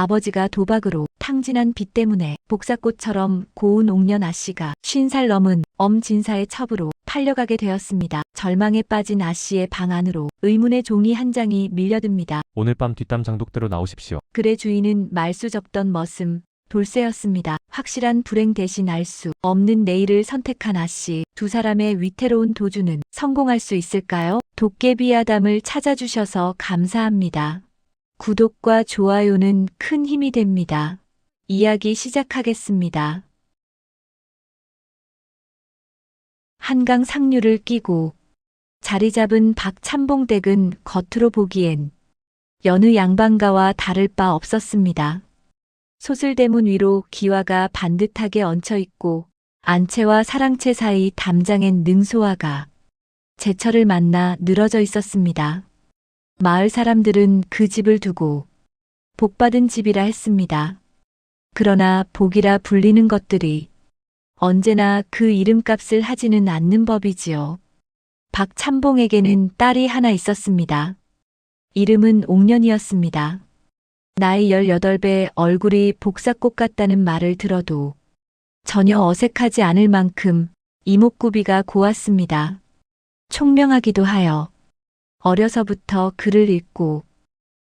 아버지가 도박으로 탕진한 빚 때문에 복사꽃처럼 고운 옥년 아씨가 50살 넘은 엄진사의 첩으로 팔려가게 되었습니다. 절망에 빠진 아씨의 방 안으로 의문의 종이 한 장이 밀려듭니다. 오늘 밤 뒷담 장독대로 나오십시오. 글의 주인은 말수 접던 머슴 돌쇠였습니다. 확실한 불행 대신 알 수 없는 내일을 선택한 아씨. 두 사람의 위태로운 도주는 성공할 수 있을까요? 도깨비 아담을 찾아주셔서 감사합니다. 구독과 좋아요는 큰 힘이 됩니다. 이야기 시작하겠습니다. 한강 상류를 끼고 자리 잡은 박참봉 댁은 겉으로 보기엔 여느 양반가와 다를 바 없었습니다. 소슬대문 위로 기와가 반듯하게 얹혀 있고 안채와 사랑채 사이 담장엔 능소화가 제철을 만나 늘어져 있었습니다. 마을 사람들은 그 집을 두고 복받은 집이라 했습니다. 그러나 복이라 불리는 것들이 언제나 그 이름값을 하지는 않는 법이지요. 박참봉에게는 딸이 하나 있었습니다. 이름은 옥년이었습니다. 나이 18배 얼굴이 복사꽃 같다는 말을 들어도 전혀 어색하지 않을 만큼 이목구비가 고왔습니다. 총명하기도 하여 어려서부터 글을 읽고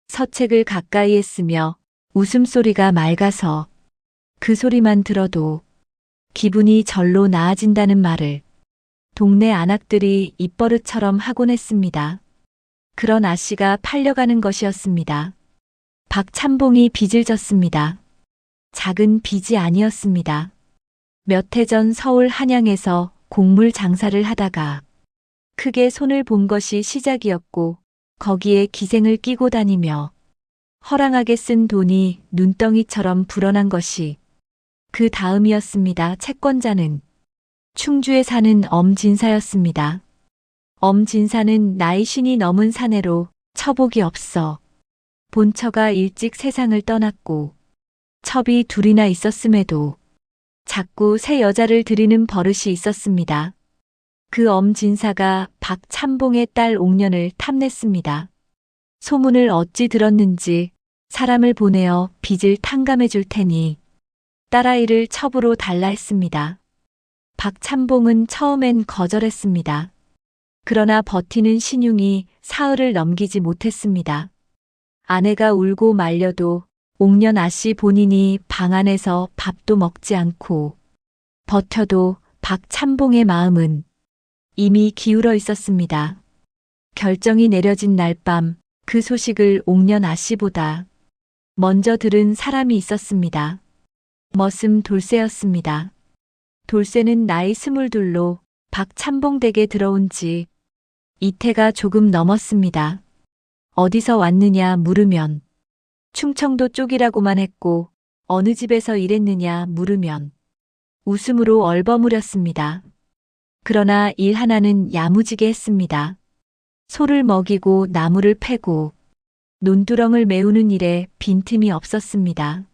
서책을 가까이 했으며 웃음소리가 맑아서 그 소리만 들어도 기분이 절로 나아진다는 말을 동네 안악들이 입버릇처럼 하곤 했습니다. 그런 아씨가 팔려가는 것이었습니다. 박참봉이 빚을 졌습니다. 작은 빚이 아니었습니다. 몇 해 전 서울 한양에서 곡물 장사를 하다가 크게 손을 본 것이 시작이었고 거기에 기생을 끼고 다니며 허랑하게 쓴 돈이 눈덩이처럼 불어난 것이 그 다음이었습니다. 채권자는 충주에 사는 엄진사였습니다. 엄진사는 나이 50이 넘은 사내로 처복이 없어 본처가 일찍 세상을 떠났고 첩이 둘이나 있었음에도 자꾸 새 여자를 들이는 버릇이 있었습니다. 그 엄진사가 박참봉의 딸 옥년을 탐냈습니다. 소문을 어찌 들었는지 사람을 보내어 빚을 탕감해 줄 테니 딸아이를 첩으로 달라 했습니다. 박참봉은 처음엔 거절했습니다. 그러나 버티는 신용이 사흘을 넘기지 못했습니다. 아내가 울고 말려도 옥년 아씨 본인이 방 안에서 밥도 먹지 않고 버텨도 박참봉의 마음은 이미 기울어 있었습니다. 결정이 내려진 날 밤 그 소식을 옥년 아씨보다 먼저 들은 사람이 있었습니다. 머슴 돌쇠였습니다. 돌쇠는 나이 22로 박참봉 댁에 들어온 지 이태가 조금 넘었습니다. 어디서 왔느냐 물으면 충청도 쪽이라고만 했고 어느 집에서 일했느냐 물으면 웃음으로 얼버무렸습니다. 그러나 일 하나는 야무지게 했습니다. 소를 먹이고 나무를 패고 논두렁을 메우는 일에 빈틈이 없었습니다.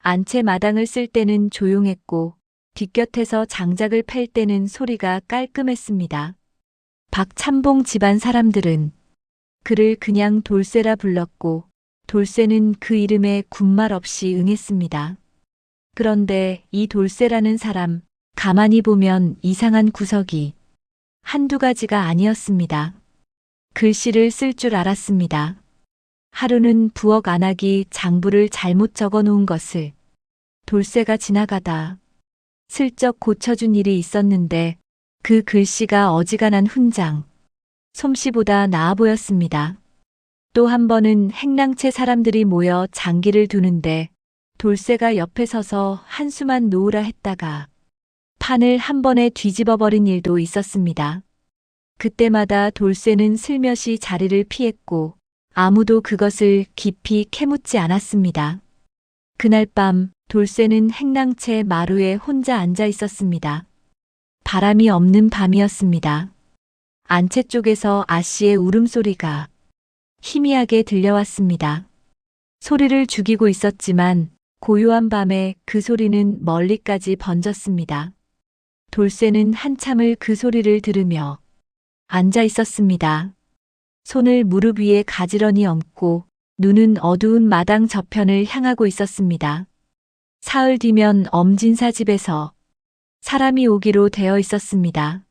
안채 마당을 쓸 때는 조용했고 뒷곁에서 장작을 팰 때는 소리가 깔끔했습니다. 박참봉 집안 사람들은 그를 그냥 돌쇠라 불렀고 돌쇠는 그 이름에 군말 없이 응했습니다. 그런데 이 돌쇠라는 사람 가만히 보면 이상한 구석이 한두 가지가 아니었습니다. 글씨를 쓸 줄 알았습니다. 하루는 부엌 안악이 장부를 잘못 적어 놓은 것을 돌쇠가 지나가다 슬쩍 고쳐준 일이 있었는데 그 글씨가 어지간한 훈장, 솜씨보다 나아 보였습니다. 또 한 번은 행랑채 사람들이 모여 장기를 두는데 돌쇠가 옆에 서서 한수만 놓으라 했다가 판을 한 번에 뒤집어 버린 일도 있었습니다. 그때마다 돌쇠는 슬며시 자리를 피했고 아무도 그것을 깊이 캐묻지 않았습니다. 그날 밤 돌쇠는 행랑채 마루에 혼자 앉아 있었습니다. 바람이 없는 밤이었습니다. 안채 쪽에서 아씨의 울음소리가 희미하게 들려왔습니다. 소리를 죽이고 있었지만 고요한 밤에 그 소리는 멀리까지 번졌습니다. 돌쇠는 한참을 그 소리를 들으며 앉아 있었습니다. 손을 무릎 위에 가지런히 얹고 눈은 어두운 마당 저편을 향하고 있었습니다. 사흘 뒤면 엄진사 집에서 사람이 오기로 되어 있었습니다.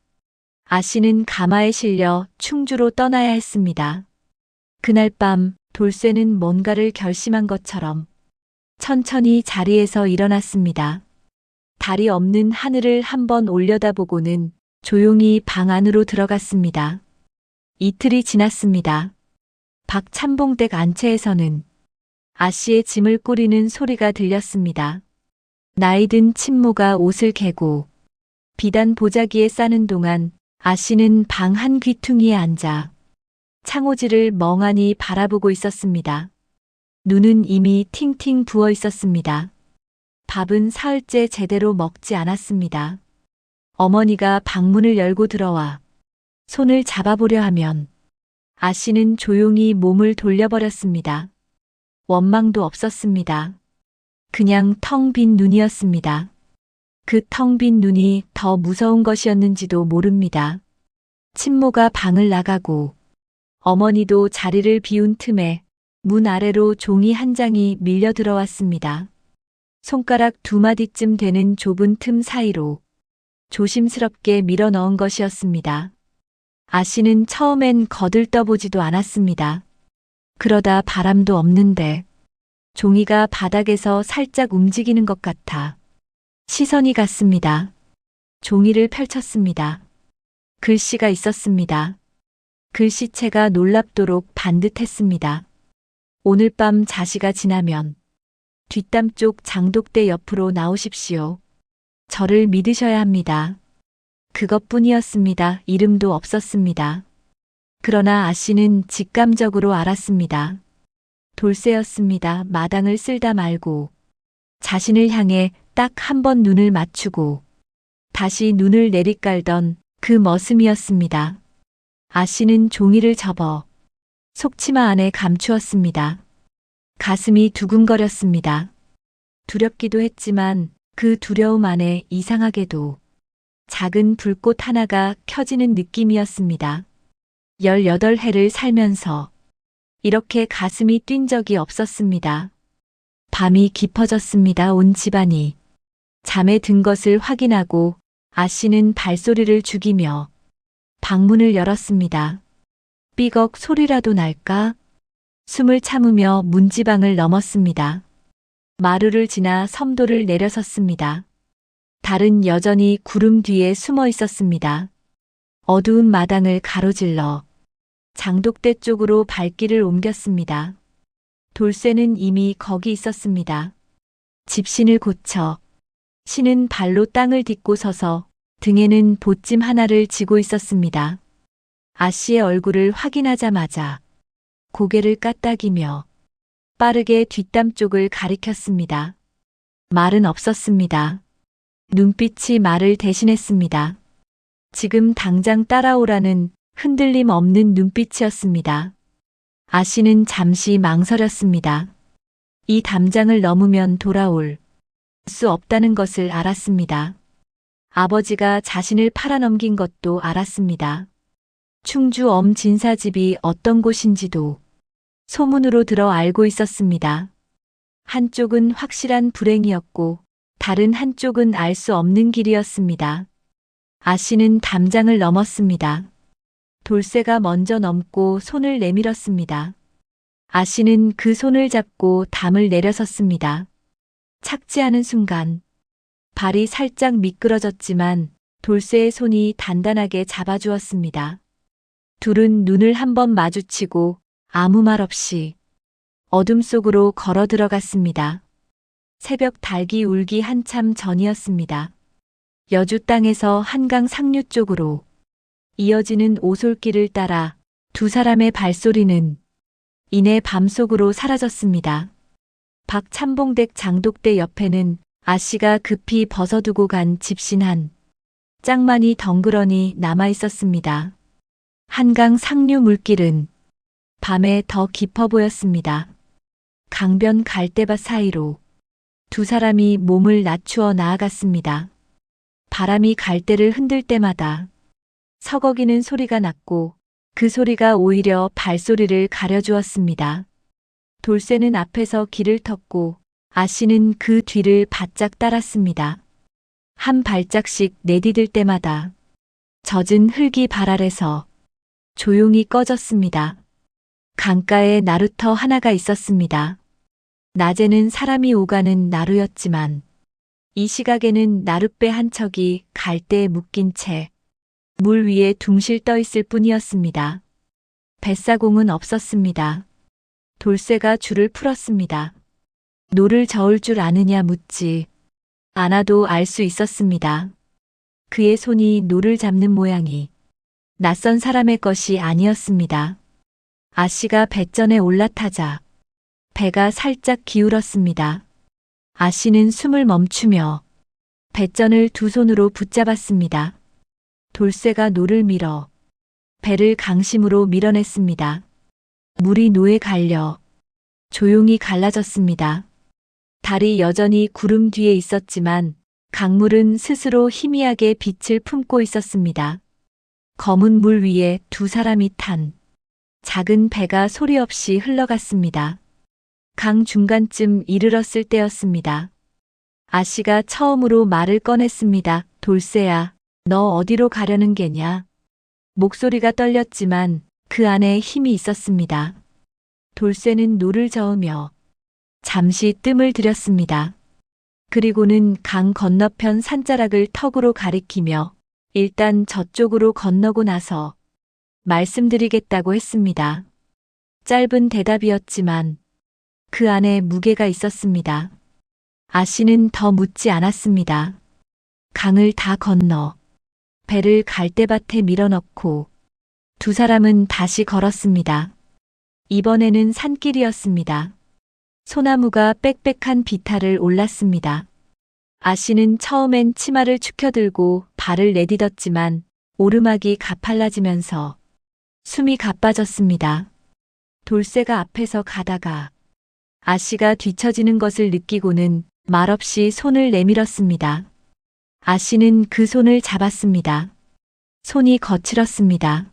아씨는 가마에 실려 충주로 떠나야 했습니다. 그날 밤 돌쇠는 뭔가를 결심한 것처럼 천천히 자리에서 일어났습니다. 달이 없는 하늘을 한번 올려다보고는 조용히 방 안으로 들어갔습니다. 이틀이 지났습니다. 박참봉댁 안채에서는 아씨의 짐을 꾸리는 소리가 들렸습니다. 나이든 친모가 옷을 개고 비단 보자기에 싸는 동안 아씨는 방 한 귀퉁이에 앉아 창호지를 멍하니 바라보고 있었습니다. 눈은 이미 팅팅 부어 있었습니다. 밥은 사흘째 제대로 먹지 않았습니다. 어머니가 방문을 열고 들어와 손을 잡아보려 하면 아씨는 조용히 몸을 돌려버렸습니다. 원망도 없었습니다. 그냥 텅 빈 눈이었습니다. 그 텅 빈 눈이 더 무서운 것이었는지도 모릅니다. 친모가 방을 나가고 어머니도 자리를 비운 틈에 문 아래로 종이 한 장이 밀려 들어왔습니다. 손가락 두 마디쯤 되는 좁은 틈 사이로 조심스럽게 밀어 넣은 것이었습니다. 아씨는 처음엔 거들떠보지도 않았습니다. 그러다 바람도 없는데 종이가 바닥에서 살짝 움직이는 것 같아 시선이 갔습니다. 종이를 펼쳤습니다. 글씨가 있었습니다. 글씨체가 놀랍도록 반듯했습니다. 오늘 밤 자시가 지나면 뒷담 쪽 장독대 옆으로 나오십시오. 저를 믿으셔야 합니다. 그것뿐이었습니다. 이름도 없었습니다. 그러나 아씨는 직감적으로 알았습니다. 돌쇠였습니다. 마당을 쓸다 말고 자신을 향해 딱 한 번 눈을 맞추고 다시 눈을 내리깔던 그 머슴이었습니다. 아씨는 종이를 접어 속치마 안에 감추었습니다. 가슴이 두근거렸습니다. 두렵기도 했지만 그 두려움 안에 이상하게도 작은 불꽃 하나가 켜지는 느낌이었습니다. 18해를 살면서 이렇게 가슴이 뛴 적이 없었습니다. 밤이 깊어졌습니다. 온 집안이 잠에 든 것을 확인하고 아씨는 발소리를 죽이며 방문을 열었습니다. 삐걱 소리라도 날까? 숨을 참으며 문지방을 넘었습니다. 마루를 지나 섬도를 내려섰습니다. 달은 여전히 구름 뒤에 숨어 있었습니다. 어두운 마당을 가로질러 장독대 쪽으로 발길을 옮겼습니다. 돌쇠는 이미 거기 있었습니다. 집신을 고쳐 신은 발로 땅을 딛고 서서 등에는 보찜 하나를 지고 있었습니다. 아씨의 얼굴을 확인하자마자 고개를 까딱이며 빠르게 뒷담 쪽을 가리켰습니다. 말은 없었습니다. 눈빛이 말을 대신했습니다. 지금 당장 따라오라는 흔들림 없는 눈빛이었습니다. 아씨는 잠시 망설였습니다. 이 담장을 넘으면 돌아올 수 없다는 것을 알았습니다. 아버지가 자신을 팔아넘긴 것도 알았습니다. 충주 엄진사집이 어떤 곳인지도 소문으로 들어 알고 있었습니다. 한쪽은 확실한 불행이었고 다른 한쪽은 알 수 없는 길이었습니다. 아씨는 담장을 넘었습니다. 돌쇠가 먼저 넘고 손을 내밀었습니다. 아씨는 그 손을 잡고 담을 내려섰습니다. 착지하는 순간 발이 살짝 미끄러졌지만 돌쇠의 손이 단단하게 잡아주었습니다. 둘은 눈을 한번 마주치고 아무 말 없이 어둠 속으로 걸어 들어갔습니다. 새벽 닭이 울기 한참 전이었습니다. 여주 땅에서 한강 상류 쪽으로 이어지는 오솔길을 따라 두 사람의 발소리는 이내 밤속으로 사라졌습니다. 박참봉댁 장독대 옆에는 아씨가 급히 벗어두고 간 집신 한 짝만이 덩그러니 남아 있었습니다. 한강 상류 물길은 밤에 더 깊어 보였습니다. 강변 갈대밭 사이로 두 사람이 몸을 낮추어 나아갔습니다. 바람이 갈대를 흔들 때마다 서걱이는 소리가 났고 그 소리가 오히려 발소리를 가려주었습니다. 돌쇠는 앞에서 길을 텄고 아씨는 그 뒤를 바짝 따랐습니다. 한 발짝씩 내디딜 때마다 젖은 흙이 발 아래서 조용히 꺼졌습니다. 강가에 나루터 하나가 있었습니다. 낮에는 사람이 오가는 나루였지만 이 시각에는 나룻배 한 척이 갈대에 묶인 채 물 위에 둥실 떠 있을 뿐이었습니다. 뱃사공은 없었습니다. 돌쇠가 줄을 풀었습니다. 노를 저을 줄 아느냐 묻지 않아도 알 수 있었습니다. 그의 손이 노를 잡는 모양이 낯선 사람의 것이 아니었습니다. 아씨가 뱃전에 올라타자 배가 살짝 기울었습니다. 아씨는 숨을 멈추며 뱃전을 두 손으로 붙잡았습니다. 돌쇠가 노를 밀어 배를 강심으로 밀어냈습니다. 물이 노에 갈려 조용히 갈라졌습니다. 달이 여전히 구름 뒤에 있었지만 강물은 스스로 희미하게 빛을 품고 있었습니다. 검은 물 위에 두 사람이 탄 작은 배가 소리 없이 흘러갔습니다. 강 중간쯤 이르렀을 때였습니다. 아씨가 처음으로 말을 꺼냈습니다. 돌쇠야, 너 어디로 가려는 게냐? 목소리가 떨렸지만 그 안에 힘이 있었습니다. 돌쇠는 노를 저으며 잠시 뜸을 들였습니다. 그리고는 강 건너편 산자락을 턱으로 가리키며 일단 저쪽으로 건너고 나서 말씀드리겠다고 했습니다. 짧은 대답이었지만 그 안에 무게가 있었습니다. 아씨는 더 묻지 않았습니다. 강을 다 건너 배를 갈대밭에 밀어넣고 두 사람은 다시 걸었습니다. 이번에는 산길이었습니다. 소나무가 빽빽한 비탈을 올랐습니다. 아씨는 처음엔 치마를 축혀들고 발을 내딛었지만 오르막이 가팔라지면서 숨이 가빠졌습니다. 돌쇠가 앞에서 가다가 아씨가 뒤처지는 것을 느끼고는 말없이 손을 내밀었습니다. 아씨는 그 손을 잡았습니다. 손이 거칠었습니다.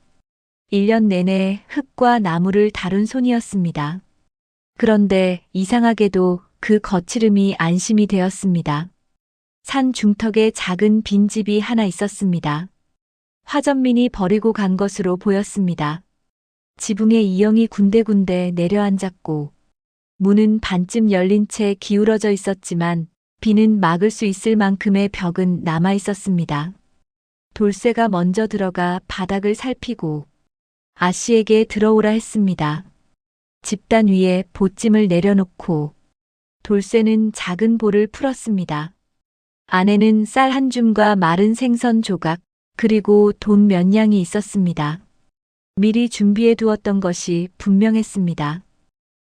1년 내내 흙과 나무를 다룬 손이었습니다. 그런데 이상하게도 그 거칠음이 안심이 되었습니다. 산 중턱에 작은 빈집이 하나 있었습니다. 화전민이 버리고 간 것으로 보였습니다. 지붕에 이영이 군데군데 내려앉았고 문은 반쯤 열린 채 기울어져 있었지만 비는 막을 수 있을 만큼의 벽은 남아 있었습니다. 돌쇠가 먼저 들어가 바닥을 살피고 아씨에게 들어오라 했습니다. 집단 위에 보찜을 내려놓고 돌쇠는 작은 볼을 풀었습니다. 안에는 쌀 한 줌과 마른 생선 조각, 그리고 돈 몇 냥이 있었습니다. 미리 준비해 두었던 것이 분명했습니다.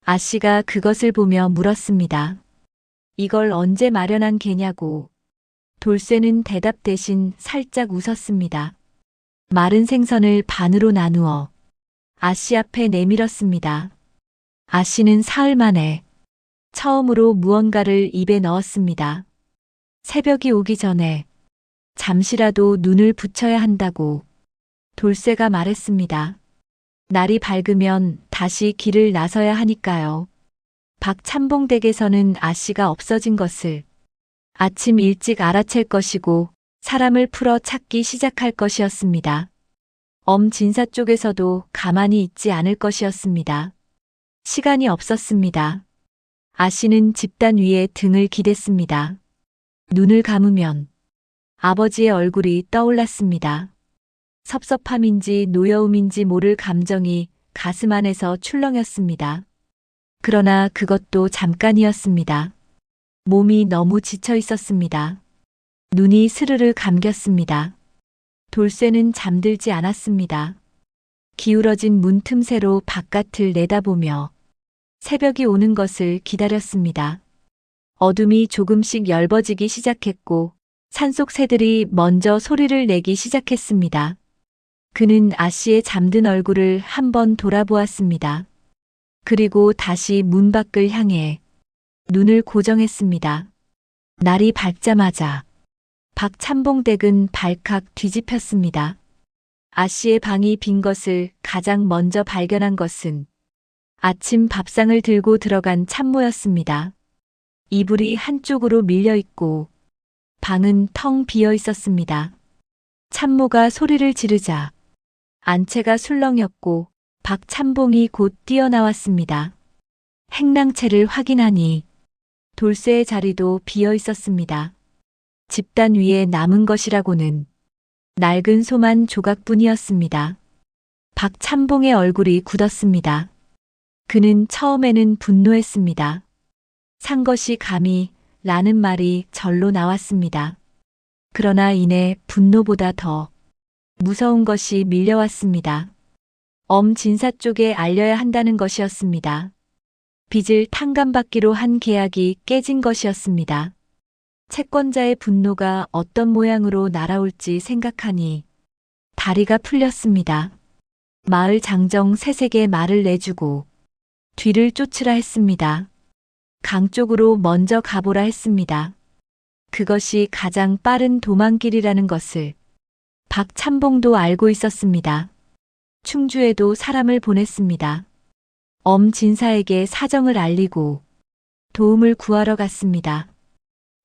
아씨가 그것을 보며 물었습니다. 이걸 언제 마련한 게냐고. 돌쇠는 대답 대신 살짝 웃었습니다. 마른 생선을 반으로 나누어 아씨 앞에 내밀었습니다. 아씨는 사흘 만에 처음으로 무언가를 입에 넣었습니다. 새벽이 오기 전에 잠시라도 눈을 붙여야 한다고 돌쇠가 말했습니다. 날이 밝으면 다시 길을 나서야 하니까요. 박참봉댁에서는 아씨가 없어진 것을 아침 일찍 알아챌 것이고 사람을 풀어 찾기 시작할 것이었습니다. 엄진사 쪽에서도 가만히 있지 않을 것이었습니다. 시간이 없었습니다. 아씨는 집단 위에 등을 기댔습니다. 눈을 감으면 아버지의 얼굴이 떠올랐습니다. 섭섭함인지 노여움인지 모를 감정이 가슴 안에서 출렁였습니다. 그러나 그것도 잠깐이었습니다. 몸이 너무 지쳐 있었습니다. 눈이 스르르 감겼습니다. 돌쇠는 잠들지 않았습니다. 기울어진 문 틈새로 바깥을 내다보며 새벽이 오는 것을 기다렸습니다. 어둠이 조금씩 엷어지기 시작했고 산속 새들이 먼저 소리를 내기 시작했습니다. 그는 아씨의 잠든 얼굴을 한번 돌아보았습니다. 그리고 다시 문 밖을 향해 눈을 고정했습니다. 날이 밝자마자 박참봉댁은 발칵 뒤집혔습니다. 아씨의 방이 빈 것을 가장 먼저 발견한 것은 아침 밥상을 들고 들어간 참모였습니다. 이불이 한쪽으로 밀려 있고 방은 텅 비어 있었습니다. 참모가 소리를 지르자 안채가 술렁였고 박참봉이 곧 뛰어나왔습니다. 행랑채를 확인하니 돌쇠의 자리도 비어 있었습니다. 집단 위에 남은 것이라고는 낡은 소만 조각뿐이었습니다. 박참봉의 얼굴이 굳었습니다. 그는 처음에는 분노했습니다. 산 것이 감히 라는 말이 절로 나왔습니다. 그러나 이내 분노보다 더 무서운 것이 밀려왔습니다. 엄진사 쪽에 알려야 한다는 것이었습니다. 빚을 탕감받기로 한 계약이 깨진 것이었습니다. 채권자의 분노가 어떤 모양으로 날아올지 생각하니 다리가 풀렸습니다. 마을 장정 세세게 말을 내주고 뒤를 쫓으라 했습니다. 강 쪽으로 먼저 가보라 했습니다. 그것이 가장 빠른 도망길이라는 것을 박참봉도 알고 있었습니다. 충주에도 사람을 보냈습니다. 엄진사에게 사정을 알리고 도움을 구하러 갔습니다.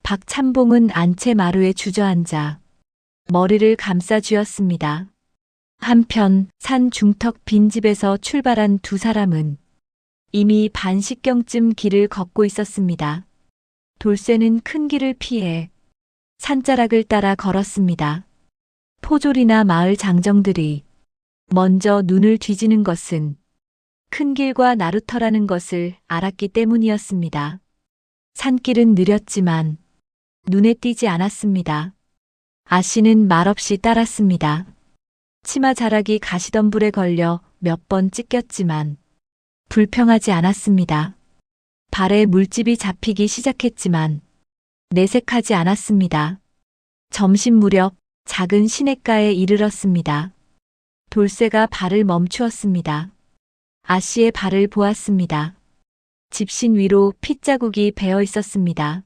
박참봉은 안채 마루에 주저앉아 머리를 감싸 쥐었습니다. 한편 산 중턱 빈집에서 출발한 두 사람은 이미 반시경쯤 길을 걷고 있었습니다. 돌쇠는 큰 길을 피해 산자락을 따라 걸었습니다. 포졸이나 마을 장정들이 먼저 눈을 뒤지는 것은 큰 길과 나루터라는 것을 알았기 때문이었습니다. 산길은 느렸지만 눈에 띄지 않았습니다. 아씨는 말없이 따랐습니다. 치마 자락이 가시덤불에 걸려 몇 번 찢겼지만 불평하지 않았습니다. 발에 물집이 잡히기 시작했지만 내색하지 않았습니다. 점심 무렵 작은 시냇가에 이르렀습니다. 돌쇠가 발을 멈추었습니다. 아씨의 발을 보았습니다. 집신 위로 핏자국이 배어 있었습니다.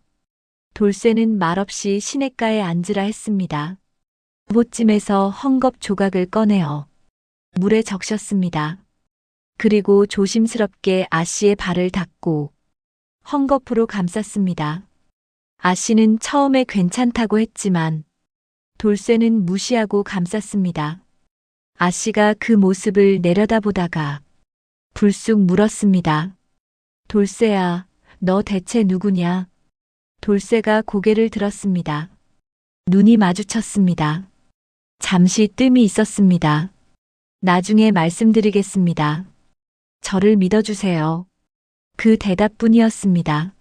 돌쇠는 말없이 시냇가에 앉으라 했습니다. 보찜에서 헝겊 조각을 꺼내어 물에 적셨습니다. 그리고 조심스럽게 아씨의 발을 닦고 헝겊으로 감쌌습니다. 아씨는 처음에 괜찮다고 했지만 돌쇠는 무시하고 감쌌습니다. 아씨가 그 모습을 내려다보다가 불쑥 물었습니다. 돌쇠야, 너 대체 누구냐? 돌쇠가 고개를 들었습니다. 눈이 마주쳤습니다. 잠시 뜸이 있었습니다. 나중에 말씀드리겠습니다. 저를 믿어주세요. 그 대답뿐이었습니다.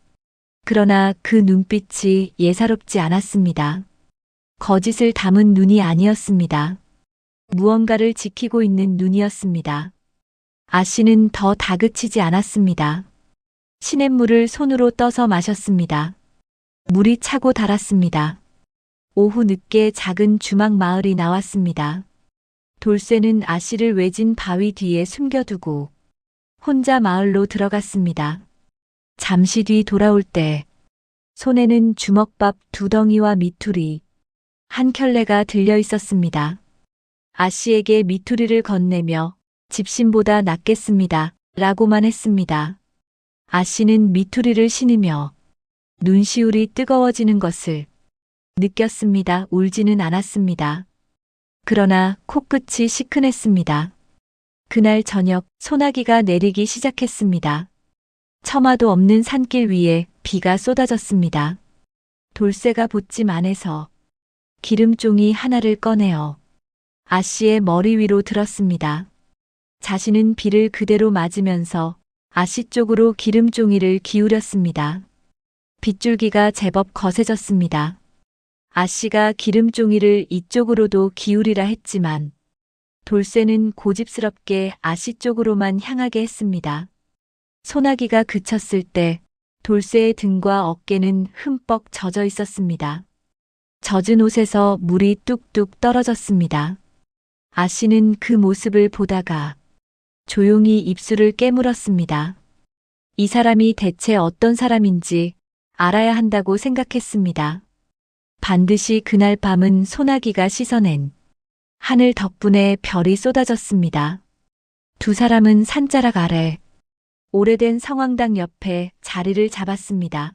그러나 그 눈빛이 예사롭지 않았습니다. 거짓을 담은 눈이 아니었습니다. 무언가를 지키고 있는 눈이었습니다. 아씨는 더 다그치지 않았습니다. 시냇물을 손으로 떠서 마셨습니다. 물이 차고 달았습니다. 오후 늦게 작은 주막 마을이 나왔습니다. 돌쇠는 아씨를 외진 바위 뒤에 숨겨두고 혼자 마을로 들어갔습니다. 잠시 뒤 돌아올 때 손에는 주먹밥 2덩이와 미투리 한 켤레가 들려 있었습니다. 아씨에게 미투리를 건네며 집신보다 낫겠습니다. 라고만 했습니다. 아씨는 미투리를 신으며 눈시울이 뜨거워지는 것을 느꼈습니다. 울지는 않았습니다. 그러나 코끝이 시큰했습니다. 그날 저녁 소나기가 내리기 시작했습니다. 처마도 없는 산길 위에 비가 쏟아졌습니다. 돌쇠가 보찜 안에서 기름종이 하나를 꺼내어 아씨의 머리 위로 들었습니다. 자신은 비를 그대로 맞으면서 아씨 쪽으로 기름종이를 기울였습니다. 빗줄기가 제법 거세졌습니다. 아씨가 기름종이를 이쪽으로도 기울이라 했지만 돌쇠는 고집스럽게 아씨 쪽으로만 향하게 했습니다. 소나기가 그쳤을 때 돌쇠의 등과 어깨는 흠뻑 젖어 있었습니다. 젖은 옷에서 물이 뚝뚝 떨어졌습니다. 아씨는 그 모습을 보다가 조용히 입술을 깨물었습니다. 이 사람이 대체 어떤 사람인지 알아야 한다고 생각했습니다. 반드시 그날 밤은 소나기가 씻어낸 하늘 덕분에 별이 쏟아졌습니다. 두 사람은 산자락 아래 오래된 성황당 옆에 자리를 잡았습니다.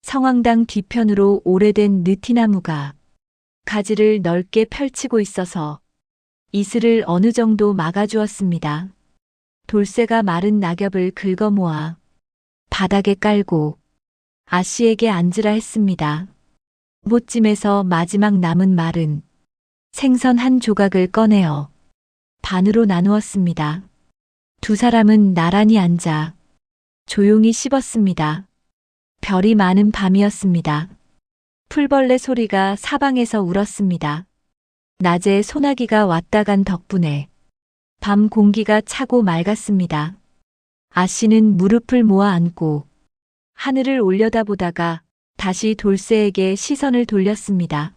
성황당 뒤편으로 오래된 느티나무가 가지를 넓게 펼치고 있어서 이슬을 어느 정도 막아주었습니다. 돌쇠가 마른 낙엽을 긁어 모아 바닥에 깔고 아씨에게 앉으라 했습니다. 못찜에서 마지막 남은 말은 생선 한 조각을 꺼내어 반으로 나누었습니다. 두 사람은 나란히 앉아 조용히 씹었습니다. 별이 많은 밤이었습니다. 풀벌레 소리가 사방에서 울었습니다. 낮에 소나기가 왔다 간 덕분에 밤 공기가 차고 맑았습니다. 아씨는 무릎을 모아 앉고 하늘을 올려다보다가 다시 돌쇠에게 시선을 돌렸습니다.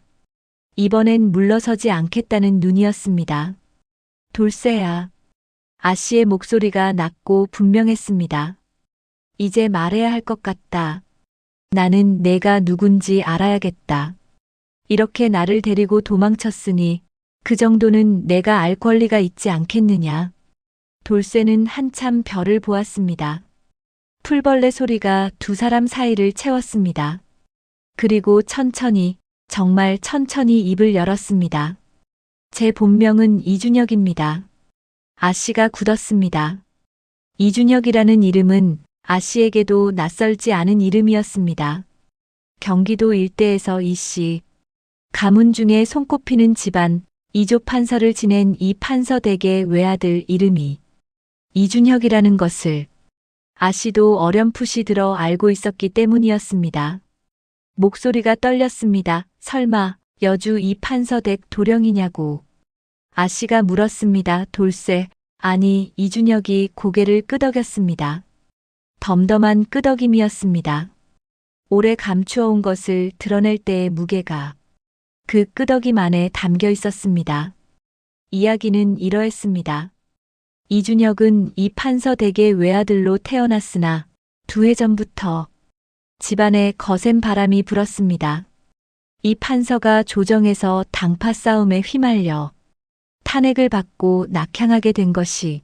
이번엔 물러서지 않겠다는 눈이었습니다. 돌쇠야. 아씨의 목소리가 낮고 분명했습니다. 이제 말해야 할 것 같다. 나는 내가 누군지 알아야겠다. 이렇게 나를 데리고 도망쳤으니 그 정도는 내가 알 권리가 있지 않겠느냐. 돌쇠는 한참 별을 보았습니다. 풀벌레 소리가 두 사람 사이를 채웠습니다. 그리고 천천히, 정말 천천히 입을 열었습니다. 제 본명은 이준혁입니다. 아씨가 굳었습니다. 이준혁이라는 이름은 아씨에게도 낯설지 않은 이름이었습니다. 경기도 일대에서 이씨, 가문 중에 손꼽히는 집안, 이조 판서를 지낸 이 판서 댁의 외아들 이름이 이준혁이라는 것을 아씨도 어렴풋이 들어 알고 있었기 때문이었습니다. 목소리가 떨렸습니다. 설마 여주 이 판서 댁 도령이냐고. 아씨가 물었습니다. 돌쇠, 아니 이준혁이 고개를 끄덕였습니다. 덤덤한 끄덕임이었습니다. 오래 감추어온 것을 드러낼 때의 무게가 그 끄덕임 안에 담겨 있었습니다. 이야기는 이러했습니다. 이준혁은 이 판서 댁의 외아들로 태어났으나 2해 전부터 집안에 거센 바람이 불었습니다. 이 판서가 조정에서 당파 싸움에 휘말려 탄핵을 받고 낙향하게 된 것이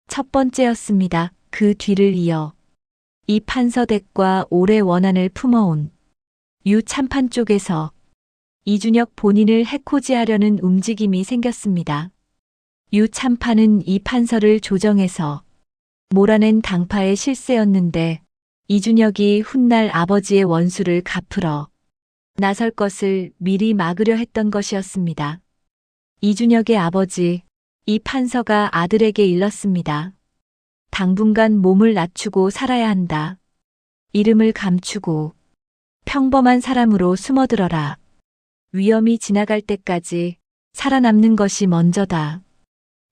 첫 번째였습니다. 그 뒤를 이어 이 판서 댁과 오래 원한을 품어온 유 참판 쪽에서 이준혁 본인을 해코지하려는 움직임이 생겼습니다. 유 참판은 이 판서를 조정해서 몰아낸 당파의 실세였는데 이준혁이 훗날 아버지의 원수를 갚으러 나설 것을 미리 막으려 했던 것이었습니다. 이준혁의 아버지, 이 판서가 아들에게 일렀습니다. 당분간 몸을 낮추고 살아야 한다. 이름을 감추고 평범한 사람으로 숨어들어라. 위험이 지나갈 때까지 살아남는 것이 먼저다.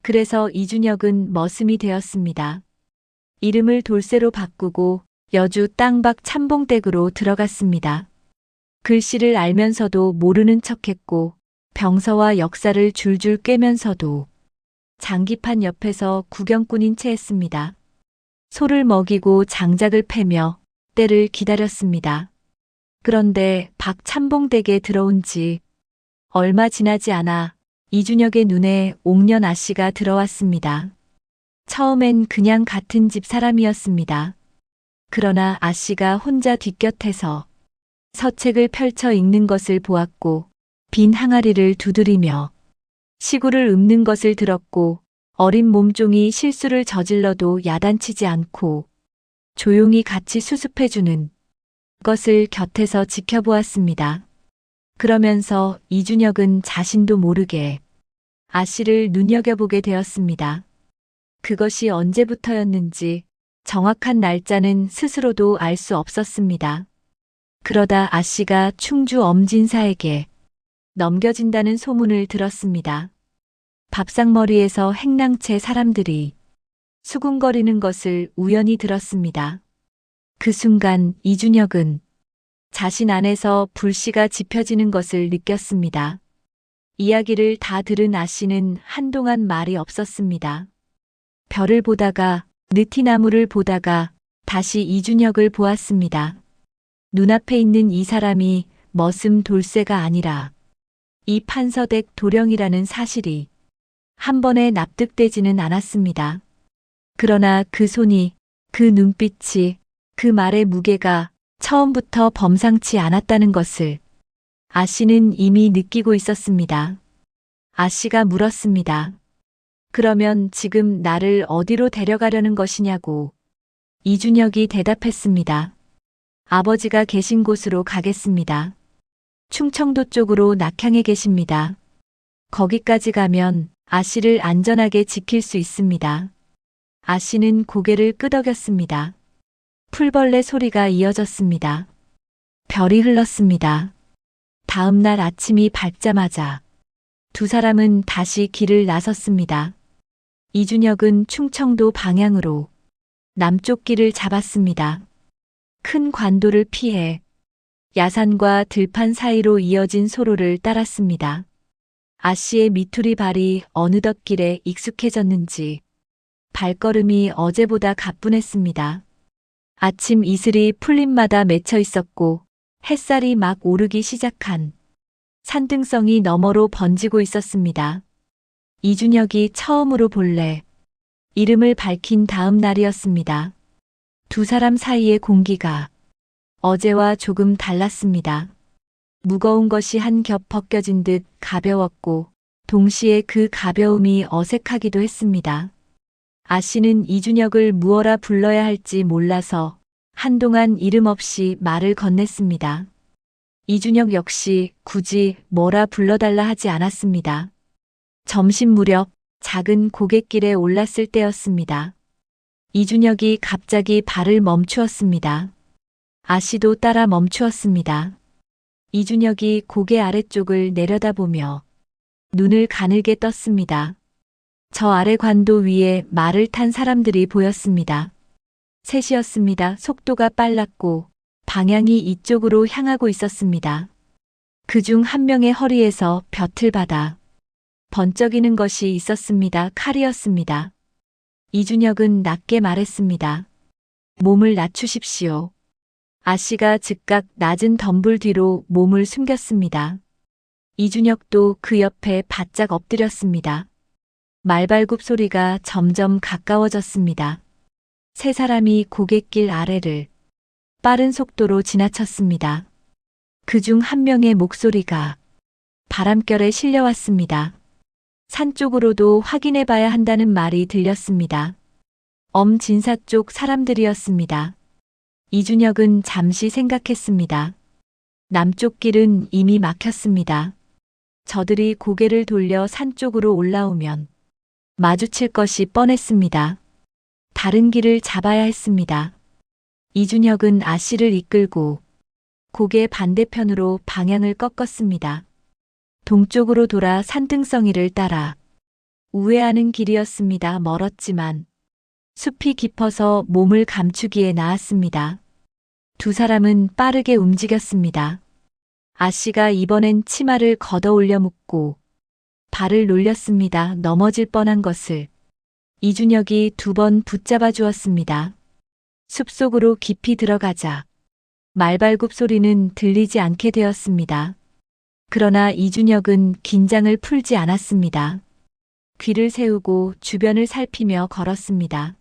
그래서 이준혁은 머슴이 되었습니다. 이름을 돌쇠로 바꾸고 여주 땅밖 참봉댁으로 들어갔습니다. 글씨를 알면서도 모르는 척했고 병서와 역사를 줄줄 꿰면서도 장기판 옆에서 구경꾼인 채 했습니다. 소를 먹이고 장작을 패며 때를 기다렸습니다. 그런데 박 참봉댁에 들어온 지 얼마 지나지 않아 이준혁의 눈에 옥년 아씨가 들어왔습니다. 처음엔 그냥 같은 집 사람이었습니다. 그러나 아씨가 혼자 뒷곁에서 서책을 펼쳐 읽는 것을 보았고 빈 항아리를 두드리며 시구를 읊는 것을 들었고 어린 몸종이 실수를 저질러도 야단치지 않고 조용히 같이 수습해주는 것을 곁에서 지켜보았습니다. 그러면서 이준혁은 자신도 모르게 아씨를 눈여겨보게 되었습니다. 그것이 언제부터였는지 정확한 날짜는 스스로도 알 수 없었습니다. 그러다 아씨가 충주 엄진사에게 넘겨진다는 소문을 들었습니다. 밥상머리에서 행랑채 사람들이 수군거리는 것을 우연히 들었습니다. 그 순간 이준혁은 자신 안에서 불씨가 지펴지는 것을 느꼈습니다. 이야기를 다 들은 아씨는 한동안 말이 없었습니다. 별을 보다가 느티나무를 보다가 다시 이준혁을 보았습니다. 눈앞에 있는 이 사람이 머슴 돌쇠가 아니라 이 판서댁 도령이라는 사실이 한 번에 납득되지는 않았습니다. 그러나 그 손이 그 눈빛이, 그 말의 무게가 처음부터 범상치 않았다는 것을 아 씨는 이미 느끼고 있었습니다. 아 씨가 물었습니다. 그러면 지금 나를 어디로 데려가려는 것이냐고. 이준혁이 대답했습니다. 아버지가 계신 곳으로 가겠습니다. 충청도 쪽으로 낙향해 계십니다. 거기까지 가면 아 씨를 안전하게 지킬 수 있습니다. 아 씨는 고개를 끄덕였습니다. 풀벌레 소리가 이어졌습니다. 별이 흘렀습니다. 다음 날 아침이 밝자마자 두 사람은 다시 길을 나섰습니다. 이준혁은 충청도 방향으로 남쪽 길을 잡았습니다. 큰 관도를 피해 야산과 들판 사이로 이어진 소로를 따랐습니다. 아 씨의 미투리 발이 어느덧 길에 익숙해졌는지 발걸음이 어제보다 가뿐했습니다. 아침 이슬이 풀잎마다 맺혀 있었고 햇살이 막 오르기 시작한 산등성이 너머로 번지고 있었습니다. 이준혁이 처음으로 본래 이름을 밝힌 다음 날이었습니다. 두 사람 사이의 공기가 어제와 조금 달랐습니다. 무거운 것이 한 겹 벗겨진 듯 가벼웠고 동시에 그 가벼움이 어색하기도 했습니다. 아 씨는 이준혁을 무어라 불러야 할지 몰라서 한동안 이름 없이 말을 건넸습니다. 이준혁 역시 굳이 뭐라 불러달라 하지 않았습니다. 점심 무렵 작은 고갯길에 올랐을 때였습니다. 이준혁이 갑자기 발을 멈추었습니다. 아 씨도 따라 멈추었습니다. 이준혁이 고개 아래쪽을 내려다보며 눈을 가늘게 떴습니다. 저 아래 관도 위에 말을 탄 사람들이 보였습니다. 셋이었습니다. 속도가 빨랐고 방향이 이쪽으로 향하고 있었습니다. 그중 한 명의 허리에서 벼틀 받아 번쩍이는 것이 있었습니다. 칼이었습니다. 이준혁은 낮게 말했습니다. 몸을 낮추십시오. 아 씨가 즉각 낮은 덤불 뒤로 몸을 숨겼습니다. 이준혁도 그 옆에 바짝 엎드렸습니다. 말발굽 소리가 점점 가까워졌습니다. 세 사람이 고갯길 아래를 빠른 속도로 지나쳤습니다. 그중 한 명의 목소리가 바람결에 실려왔습니다. 산 쪽으로도 확인해 봐야 한다는 말이 들렸습니다. 엄진사 쪽 사람들이었습니다. 이준혁은 잠시 생각했습니다. 남쪽 길은 이미 막혔습니다. 저들이 고개를 돌려 산 쪽으로 올라오면 마주칠 것이 뻔했습니다. 다른 길을 잡아야 했습니다. 이준혁은 아 씨를 이끌고 고개 반대편으로 방향을 꺾었습니다. 동쪽으로 돌아 산등성이를 따라 우회하는 길이었습니다. 멀었지만 숲이 깊어서 몸을 감추기에 나았습니다. 두 사람은 빠르게 움직였습니다. 아 씨가 이번엔 치마를 걷어 올려 묶고 발을 놀렸습니다. 넘어질 뻔한 것을 이준혁이 두 번 붙잡아 주었습니다. 숲속으로 깊이 들어가자 말발굽 소리는 들리지 않게 되었습니다. 그러나 이준혁은 긴장을 풀지 않았습니다. 귀를 세우고 주변을 살피며 걸었습니다.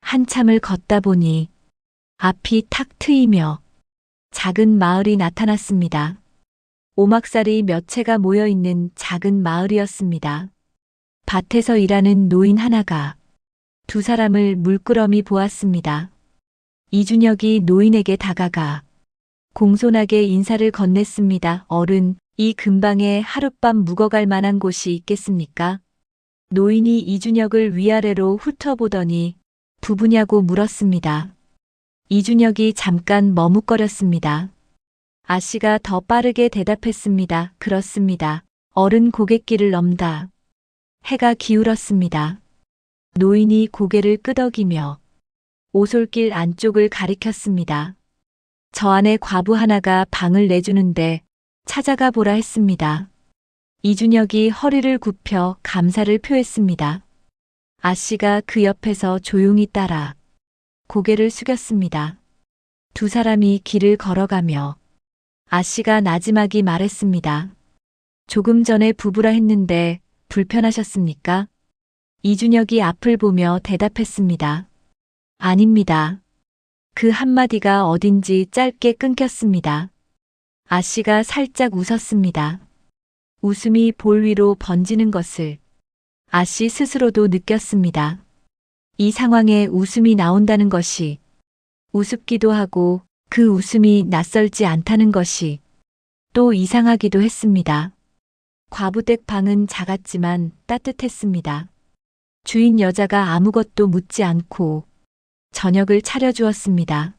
한참을 걷다 보니 앞이 탁 트이며 작은 마을이 나타났습니다. 오막살이 몇 채가 모여 있는 작은 마을이었습니다. 밭에서 일하는 노인 하나가 두 사람을 물끄러미 보았습니다. 이준혁이 노인에게 다가가 공손하게 인사를 건넸습니다. 어른, 이 근방에 하룻밤 묵어갈 만한 곳이 있겠습니까? 노인이 이준혁을 위아래로 훑어보더니 부부냐고 물었습니다. 이준혁이 잠깐 머뭇거렸습니다. 아 씨가 더 빠르게 대답했습니다. 그렇습니다. 어른 고갯길을 넘다. 해가 기울었습니다. 노인이 고개를 끄덕이며 오솔길 안쪽을 가리켰습니다. 저 안에 과부 하나가 방을 내주는데 찾아가 보라 했습니다. 이준혁이 허리를 굽혀 감사를 표했습니다. 아 씨가 그 옆에서 조용히 따라 고개를 숙였습니다. 두 사람이 길을 걸어가며 아 씨가 나지막이 말했습니다. 조금 전에 부부라 했는데 불편하셨습니까? 이준혁이 앞을 보며 대답했습니다. 아닙니다. 그 한마디가 어딘지 짧게 끊겼습니다. 아씨가 살짝 웃었습니다. 웃음이 볼 위로 번지는 것을 아씨 스스로도 느꼈습니다. 이 상황에 웃음이 나온다는 것이 우습기도 하고 그 웃음이 낯설지 않다는 것이 또 이상하기도 했습니다. 과부댁 방은 작았지만 따뜻했습니다. 주인 여자가 아무것도 묻지 않고 저녁을 차려주었습니다.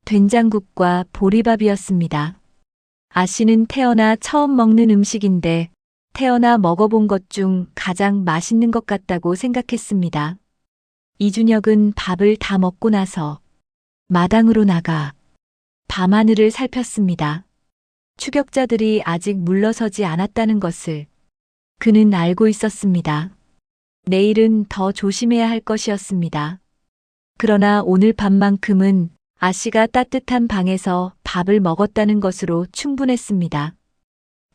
된장국과 보리밥이었습니다. 아씨는 태어나 처음 먹는 음식인데 태어나 먹어본 것 중 가장 맛있는 것 같다고 생각했습니다. 이준혁은 밥을 다 먹고 나서 마당으로 나가 밤하늘을 살폈습니다. 추격자들이 아직 물러서지 않았다는 것을 그는 알고 있었습니다. 내일은 더 조심해야 할 것이었습니다. 그러나 오늘 밤만큼은 아씨가 따뜻한 방에서 밥을 먹었다는 것으로 충분했습니다.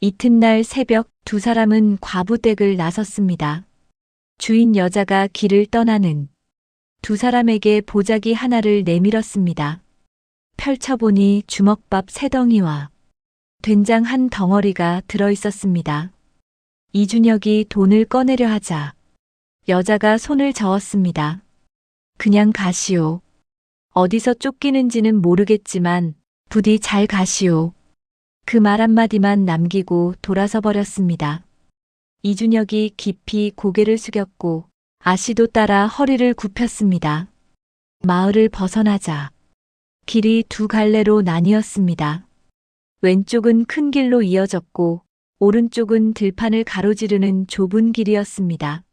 이튿날 새벽 두 사람은 과부댁을 나섰습니다. 주인 여자가 길을 떠나는 두 사람에게 보자기 하나를 내밀었습니다. 펼쳐보니 주먹밥 3덩이와 된장 한 덩어리가 들어있었습니다. 이준혁이 돈을 꺼내려 하자 여자가 손을 저었습니다. 그냥 가시오. 어디서 쫓기는지는 모르겠지만 부디 잘 가시오. 그 말 한마디만 남기고 돌아서 버렸습니다. 이준혁이 깊이 고개를 숙였고 아씨도 따라 허리를 굽혔습니다. 마을을 벗어나자 길이 두 갈래로 나뉘었습니다. 왼쪽은 큰 길로 이어졌고 오른쪽은 들판을 가로지르는 좁은 길이었습니다.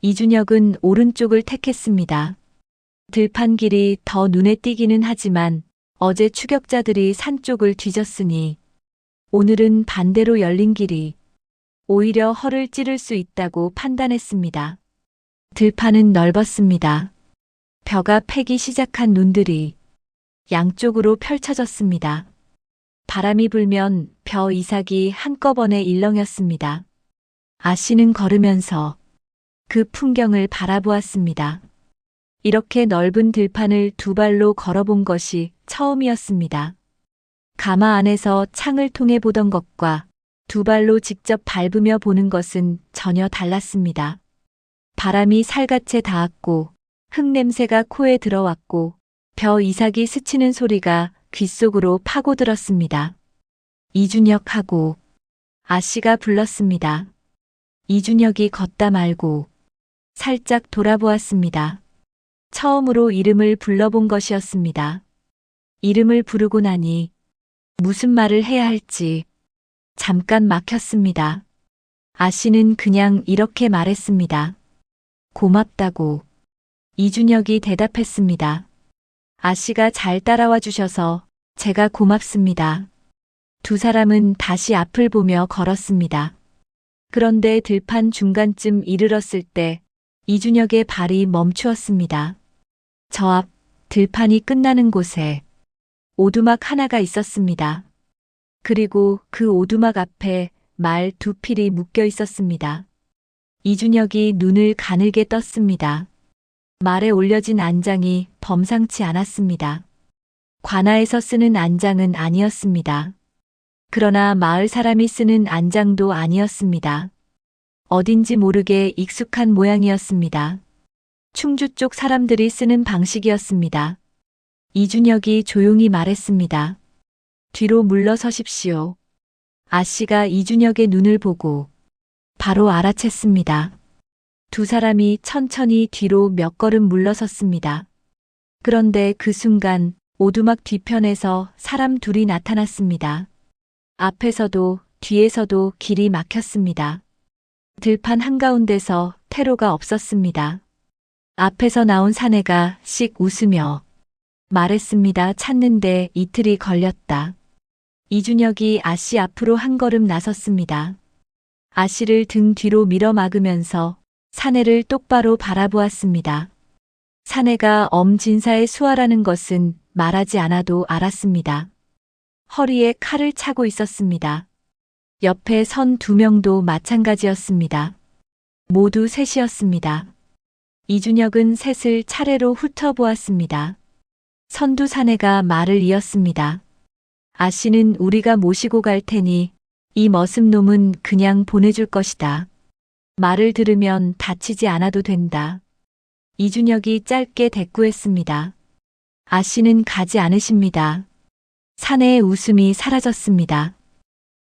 이준혁은 오른쪽을 택했습니다. 들판 길이 더 눈에 띄기는 하지만 어제 추격자들이 산 쪽을 뒤졌으니 오늘은 반대로 열린 길이 오히려 허를 찌를 수 있다고 판단했습니다. 들판은 넓었습니다. 벼가 패기 시작한 눈들이 양쪽으로 펼쳐졌습니다. 바람이 불면 벼 이삭이 한꺼번에 일렁였습니다. 아씨는 걸으면서 그 풍경을 바라보았습니다. 이렇게 넓은 들판을 두 발로 걸어본 것이 처음이었습니다. 가마 안에서 창을 통해 보던 것과 두 발로 직접 밟으며 보는 것은 전혀 달랐습니다. 바람이 살갗에 닿았고 흙냄새가 코에 들어왔고 벼 이삭이 스치는 소리가 귓속으로 파고들었습니다. 이준혁하고 아씨가 불렀습니다. 이준혁이 걷다 말고 살짝 돌아보았습니다. 처음으로 이름을 불러본 것이었습니다. 이름을 부르고 나니 무슨 말을 해야 할지 잠깐 막혔습니다. 아씨는 그냥 이렇게 말했습니다. 고맙다고. 이준혁이 대답했습니다. 아씨가 잘 따라와 주셔서 제가 고맙습니다. 두 사람은 다시 앞을 보며 걸었습니다. 그런데 들판 중간쯤 이르렀을 때 이준혁의 발이 멈추었습니다. 저 앞 들판이 끝나는 곳에 오두막 하나가 있었습니다. 그리고 그 오두막 앞에 말 2필이 묶여 있었습니다. 이준혁이 눈을 가늘게 떴습니다. 말에 올려진 안장이 범상치 않았습니다. 관아에서 쓰는 안장은 아니었습니다. 그러나 마을 사람이 쓰는 안장도 아니었습니다. 어딘지 모르게 익숙한 모양이었습니다. 충주 쪽 사람들이 쓰는 방식이었습니다. 이준혁이 조용히 말했습니다. 뒤로 물러서십시오. 아씨가 이준혁의 눈을 보고 바로 알아챘습니다. 두 사람이 천천히 뒤로 몇 걸음 물러섰습니다. 그런데 그 순간 오두막 뒤편에서 사람 둘이 나타났습니다. 앞에서도 뒤에서도 길이 막혔습니다. 들판 한가운데서 퇴로가 없었습니다. 앞에서 나온 사내가 씩 웃으며 말했습니다. 찾는데 이틀이 걸렸다. 이준혁이 아씨 앞으로 한 걸음 나섰습니다. 아씨를 등 뒤로 밀어 막으면서 사내를 똑바로 바라보았습니다. 사내가 엄진사의 수하라는 것은 말하지 않아도 알았습니다. 허리에 칼을 차고 있었습니다. 옆에 선 2명도 마찬가지였습니다. 모두 셋이었습니다. 이준혁은 셋을 차례로 훑어보았습니다. 선두 사내가 말을 이었습니다. 아씨는 우리가 모시고 갈 테니 이 머슴놈은 그냥 보내줄 것이다. 말을 들으면 다치지 않아도 된다. 이준혁이 짧게 대꾸했습니다. 아씨는 가지 않으십니다. 사내의 웃음이 사라졌습니다.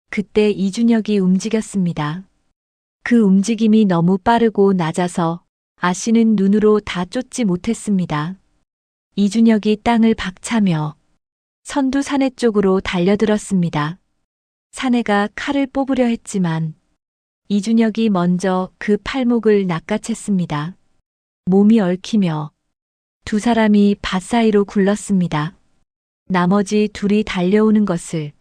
그때 이준혁이 움직였습니다. 그 움직임이 너무 빠르고 낮아서 아씨는 눈으로 다 쫓지 못했습니다. 이준혁이 땅을 박차며 선두 사내 쪽으로 달려들었습니다. 사내가 칼을 뽑으려 했지만 이준혁이 먼저 그 팔목을 낚아챘습니다. 몸이 얽히며 두 사람이 밭 사이로 굴렀습니다. 나머지 둘이 달려오는 것을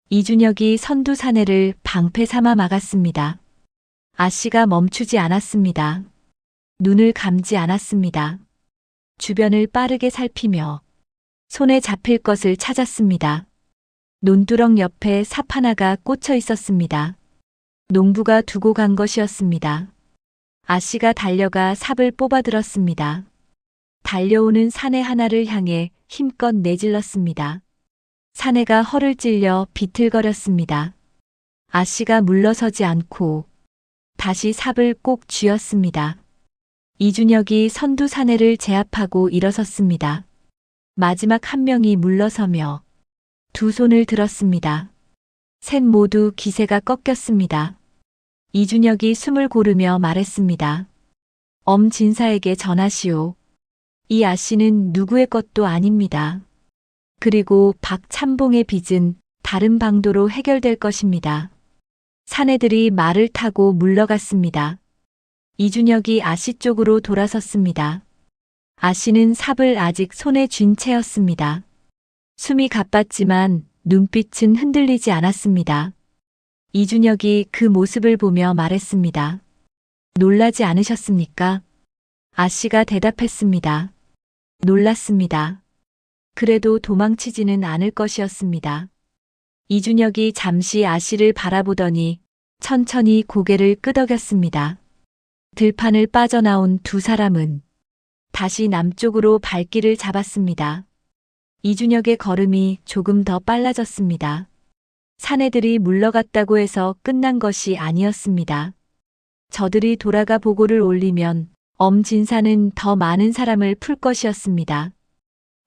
이준혁이 선두 사내를 방패 삼아 막았습니다. 아씨가 멈추지 않았습니다. 눈을 감지 않았습니다. 주변을 빠르게 살피며 손에 잡힐 것을 찾았습니다. 논두렁 옆에 삽 하나가 꽂혀 있었습니다. 농부가 두고 간 것이었습니다. 아씨가 달려가 삽을 뽑아들었습니다. 달려오는 사내 하나를 향해 힘껏 내질렀습니다. 사내가 허를 찔려 비틀거렸습니다. 아씨가 물러서지 않고 다시 삽을 꼭 쥐었습니다. 이준혁이 선두 사내를 제압하고 일어섰습니다. 마지막 한 명이 물러서며 두 손을 들었습니다. 셋 모두 기세가 꺾였습니다. 이준혁이 숨을 고르며 말했습니다. 엄진사에게 전하시오. 이 아씨는 누구의 것도 아닙니다. 그리고 박참봉의 빚은 다른 방도로 해결될 것입니다. 사내들이 말을 타고 물러갔습니다. 이준혁이 아씨 쪽으로 돌아섰습니다. 아씨는 삽을 아직 손에 쥔 채였습니다. 숨이 가빴지만 눈빛은 흔들리지 않았습니다. 이준혁이 그 모습을 보며 말했습니다. 놀라지 않으셨습니까? 아씨가 대답했습니다. 놀랐습니다. 그래도 도망치지는 않을 것이었습니다. 이준혁이 잠시 아씨를 바라보더니 천천히 고개를 끄덕였습니다. 들판을 빠져나온 두 사람은 다시 남쪽으로 발길을 잡았습니다. 이준혁의 걸음이 조금 더 빨라졌습니다. 사내들이 물러갔다고 해서 끝난 것이 아니었습니다. 저들이 돌아가 보고를 올리면 엄진사는 더 많은 사람을 풀 것이었습니다.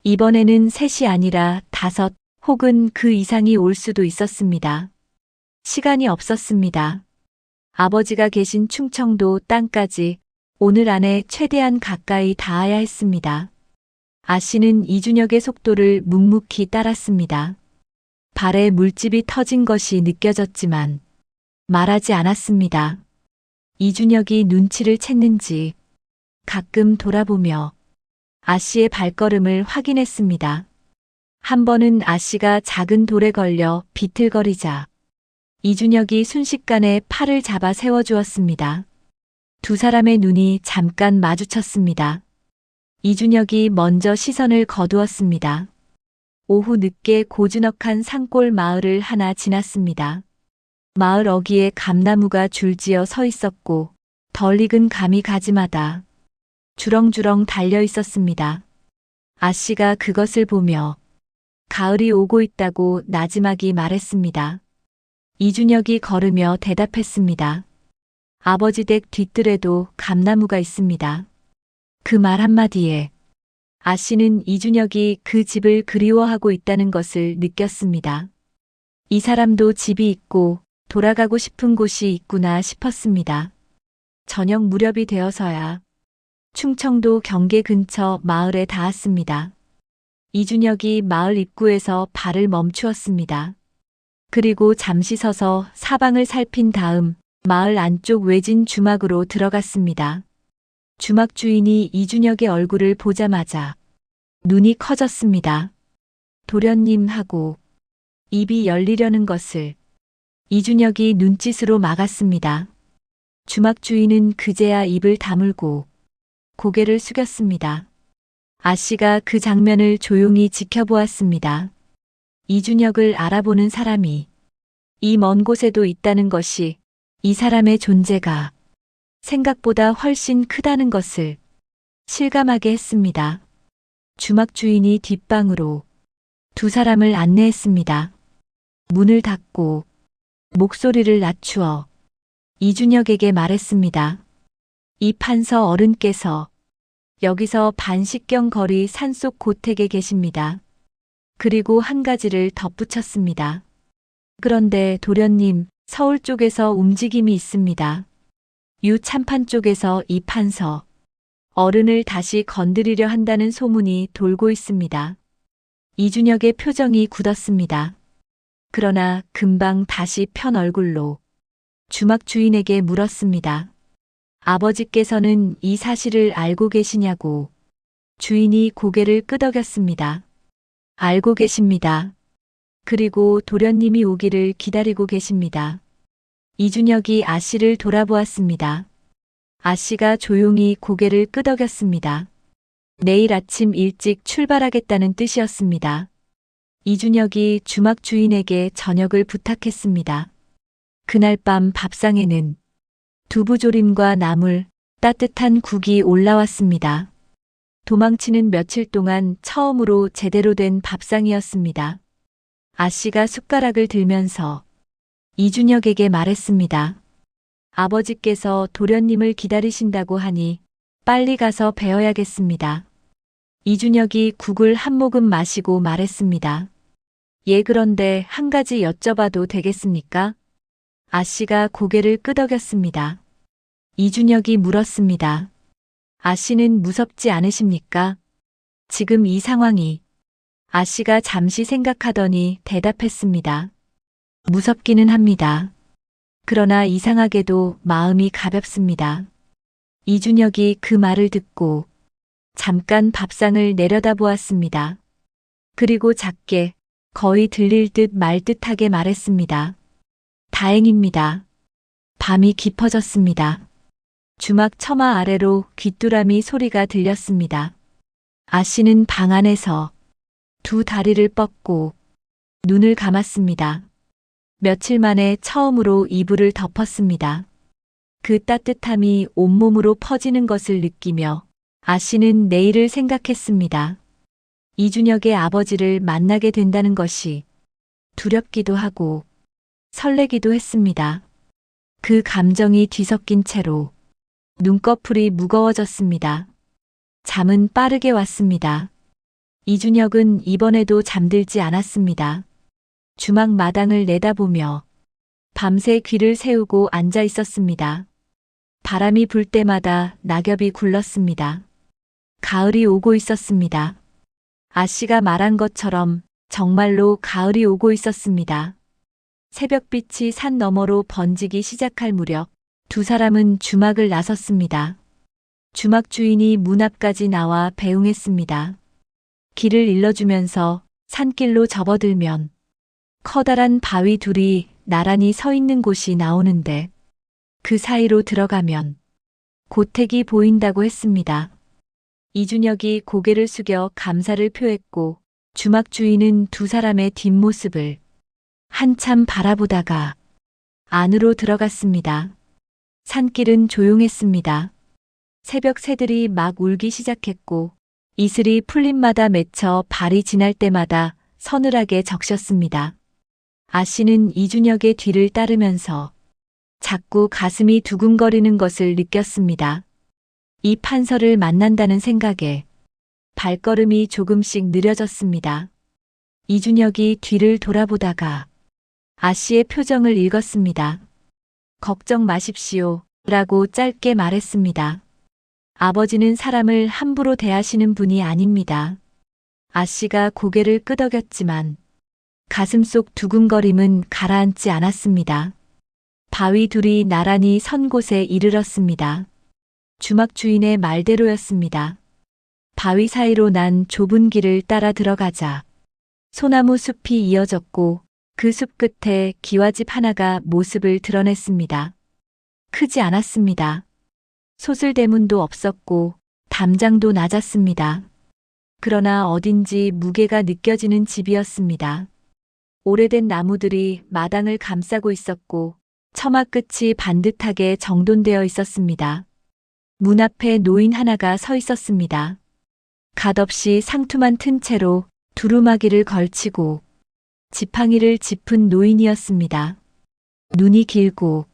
이번에는 셋이 아니라 5 혹은 그 이상이 올 수도 있었습니다. 시간이 없었습니다. 아버지가 계신 충청도 땅까지 오늘 안에 최대한 가까이 닿아야 했습니다. 아씨는 이준혁의 속도를 묵묵히 따랐습니다. 발에 물집이 터진 것이 느껴졌지만 말하지 않았습니다. 이준혁이 눈치를 챘는지 가끔 돌아보며 아씨의 발걸음을 확인했습니다. 한 번은 아씨가 작은 돌에 걸려 비틀거리자 이준혁이 순식간에 팔을 잡아 세워주었습니다. 두 사람의 눈이 잠깐 마주쳤습니다. 이준혁이 먼저 시선을 거두었습니다. 오후 늦게 고즈넉한 산골 마을을 하나 지났습니다. 마을 어귀에 감나무가 줄지어 서 있었고 덜 익은 감이 가지마다 주렁주렁 달려 있었습니다. 아씨가 그것을 보며 가을이 오고 있다고 나지막이 말했습니다. 이준혁이 걸으며 대답했습니다. 아버지 댁 뒤뜰에도 감나무가 있습니다. 그 말 한마디에 아씨는 이준혁이 그 집을 그리워하고 있다는 것을 느꼈습니다. 이 사람도 집이 있고 돌아가고 싶은 곳이 있구나 싶었습니다. 저녁 무렵이 되어서야 충청도 경계 근처 마을에 닿았습니다. 이준혁이 마을 입구에서 발을 멈추었습니다. 그리고 잠시 서서 사방을 살핀 다음 마을 안쪽 외진 주막으로 들어갔습니다. 주막 주인이 이준혁의 얼굴을 보자마자 눈이 커졌습니다. 도련님 하고 입이 열리려는 것을 이준혁이 눈짓으로 막았습니다. 주막 주인은 그제야 입을 다물고 고개를 숙였습니다. 아씨가 그 장면을 조용히 지켜보았습니다. 이준혁을 알아보는 사람이 이 먼 곳에도 있다는 것이 이 사람의 존재가 생각보다 훨씬 크다는 것을 실감하게 했습니다. 주막 주인이 뒷방으로 두 사람을 안내했습니다. 문을 닫고 목소리를 낮추어 이준혁에게 말했습니다. 이 판서 어른께서 여기서 반씩경 거리 산속 고택에 계십니다. 그리고 한 가지를 덧붙였습니다. 그런데 도련님, 서울 쪽에서 움직임이 있습니다. 유참판 쪽에서 이 판서 어른을 다시 건드리려 한다는 소문이 돌고 있습니다. 이준혁의 표정이 굳었습니다. 그러나 금방 다시 편 얼굴로 주막 주인에게 물었습니다. 아버지께서는 이 사실을 알고 계시냐고. 주인이 고개를 끄덕였습니다. 알고 계십니다. 그리고 도련님이 오기를 기다리고 계십니다. 이준혁이 아씨를 돌아보았습니다. 아씨가 조용히 고개를 끄덕였습니다. 내일 아침 일찍 출발하겠다는 뜻이었습니다. 이준혁이 주막 주인에게 저녁을 부탁했습니다. 그날 밤 밥상에는 두부조림과 나물, 따뜻한 국이 올라왔습니다. 도망치는 며칠 동안 처음으로 제대로 된 밥상이었습니다. 아씨가 숟가락을 들면서 이준혁에게 말했습니다. 아버지께서 도련님을 기다리신다고 하니 빨리 가서 배워야겠습니다. 이준혁이 국을 한 모금 마시고 말했습니다. 예, 그런데 한 가지 여쭤봐도 되겠습니까? 아씨가 고개를 끄덕였습니다. 이준혁이 물었습니다. 아씨는 무섭지 않으십니까? 지금 이 상황이. 아씨가 잠시 생각하더니 대답했습니다. 무섭기는 합니다. 그러나 이상하게도 마음이 가볍습니다. 이준혁이 그 말을 듣고 잠깐 밥상을 내려다보았습니다. 그리고 작게 거의 들릴 듯 말 듯하게 말했습니다. 다행입니다. 밤이 깊어졌습니다. 주막 처마 아래로 귀뚜라미 소리가 들렸습니다. 아씨는 방 안에서 두 다리를 뻗고 눈을 감았습니다. 며칠 만에 처음으로 이불을 덮었습니다. 그 따뜻함이 온몸으로 퍼지는 것을 느끼며 아씨는 내일을 생각했습니다. 이준혁의 아버지를 만나게 된다는 것이 두렵기도 하고 설레기도 했습니다. 그 감정이 뒤섞인 채로 눈꺼풀이 무거워졌습니다. 잠은 빠르게 왔습니다. 이준혁은 이번에도 잠들지 않았습니다. 주막 마당을 내다보며 밤새 귀를 세우고 앉아 있었습니다. 바람이 불 때마다 낙엽이 굴렀습니다. 가을이 오고 있었습니다. 아씨가 말한 것처럼 정말로 가을이 오고 있었습니다. 새벽빛이 산 너머로 번지기 시작할 무렵 두 사람은 주막을 나섰습니다. 주막 주인이 문 앞까지 나와 배웅했습니다. 길을 일러주면서 산길로 접어들면 커다란 바위 둘이 나란히 서 있는 곳이 나오는데 그 사이로 들어가면 고택이 보인다고 했습니다. 이준혁이 고개를 숙여 감사를 표했고 주막 주인은 두 사람의 뒷모습을 한참 바라보다가 안으로 들어갔습니다. 산길은 조용했습니다. 새벽 새들이 막 울기 시작했고 이슬이 풀잎마다 맺혀 발이 지날 때마다 서늘하게 적셨습니다. 아씨는 이준혁의 뒤를 따르면서 자꾸 가슴이 두근거리는 것을 느꼈습니다. 이 판서를 만난다는 생각에 발걸음이 조금씩 느려졌습니다. 이준혁이 뒤를 돌아보다가 아씨의 표정을 읽었습니다. 걱정 마십시오. 라고 짧게 말했습니다. 아버지는 사람을 함부로 대하시는 분이 아닙니다. 아씨가 고개를 끄덕였지만 가슴속 두근거림은 가라앉지 않았습니다. 바위 둘이 나란히 선 곳에 이르렀습니다. 주막 주인의 말대로였습니다. 바위 사이로 난 좁은 길을 따라 들어가자 소나무 숲이 이어졌고 그 숲 끝에 기와집 하나가 모습을 드러냈습니다. 크지 않았습니다. 소슬대문도 없었고 담장도 낮았습니다. 그러나 어딘지 무게가 느껴지는 집이었습니다. 오래된 나무들이 마당을 감싸고 있었고 처마 끝이 반듯하게 정돈되어 있었습니다. 문 앞에 노인 하나가 서 있었습니다. 갓없이 상투만 튼 채로 두루마기를 걸치고 지팡이를 짚은 노인이었습니다. 눈이 길고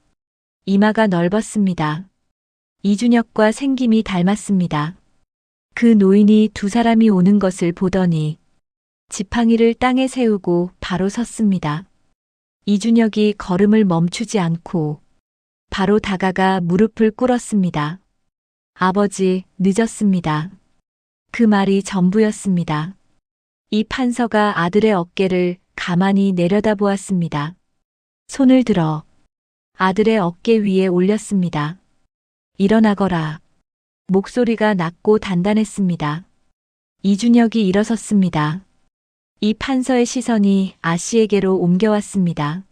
이마가 넓었습니다. 이준혁과 생김이 닮았습니다. 그 노인이 두 사람이 오는 것을 보더니 지팡이를 땅에 세우고 바로 섰습니다. 이준혁이 걸음을 멈추지 않고 바로 다가가 무릎을 꿇었습니다. 아버지, 늦었습니다. 그 말이 전부였습니다. 이 판서가 아들의 어깨를 가만히 내려다보았습니다. 손을 들어 아들의 어깨 위에 올렸습니다. 일어나거라. 목소리가 낮고 단단했습니다. 이준혁이 일어섰습니다. 이 판서의 시선이 아씨에게로 옮겨왔습니다.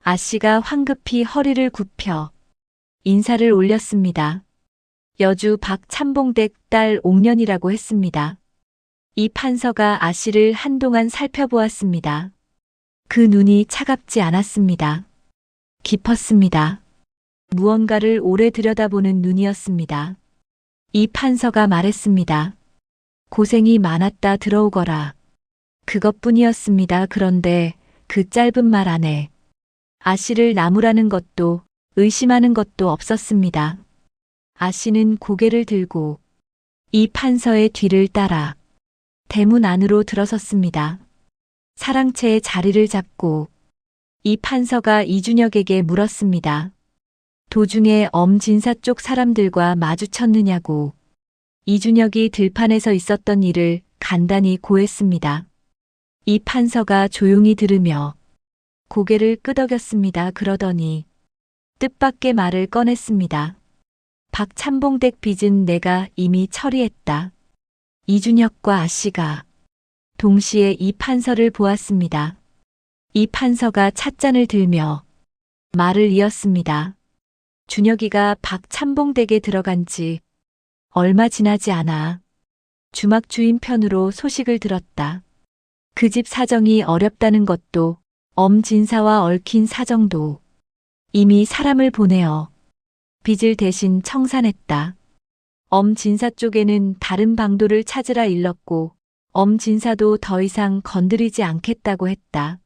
아씨가 황급히 허리를 굽혀 인사를 올렸습니다. 여주 박참봉댁 딸 옥년이라고 했습니다. 이 판서가 아씨를 한동안 살펴보았습니다. 그 눈이 차갑지 않았습니다. 깊었습니다. 무언가를 오래 들여다보는 눈이었습니다. 이 판서가 말했습니다. 고생이 많았다 들어오거라. 그것뿐이었습니다. 그런데 그 짧은 말 안에 아씨를 나무라는 것도 의심하는 것도 없었습니다. 아씨는 고개를 들고 이 판서의 뒤를 따라 대문 안으로 들어섰습니다. 사랑채의 자리를 잡고 이 판서가 이준혁에게 물었습니다. 도중에 엄진사 쪽 사람들과 마주쳤느냐고. 이준혁이 들판에서 있었던 일을 간단히 고했습니다. 이 판서가 조용히 들으며 고개를 끄덕였습니다. 그러더니 뜻밖의 말을 꺼냈습니다. 박참봉댁 빚은 내가 이미 처리했다. 이준혁과 아씨가 동시에 이 판서를 보았습니다. 이 판서가 찻잔을 들며 말을 이었습니다. 준혁이가 박참봉댁에 들어간 지 얼마 지나지 않아 주막 주인 편으로 소식을 들었다. 그 집 사정이 어렵다는 것도 엄진사와 얽힌 사정도 이미 사람을 보내어 빚을 대신 청산했다. 엄진사 쪽에는 다른 방도를 찾으라 일렀고 엄진사도 더 이상 건드리지 않겠다고 했다.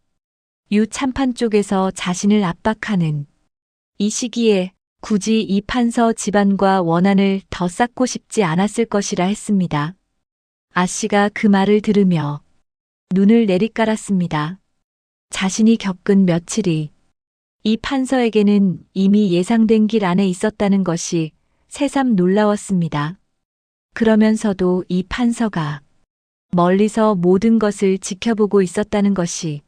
유참판 쪽에서 자신을 압박하는 이 시기에 굳이 이 판서 집안과 원한을 더 쌓고 싶지 않았을 것이라 했습니다. 아씨가 그 말을 들으며 눈을 내리깔았습니다. 자신이 겪은 며칠이 이 판서에게는 이미 예상된 길 안에 있었다는 것이 새삼 놀라웠습니다. 그러면서도 이 판서가 멀리서 모든 것을 지켜보고 있었다는 것이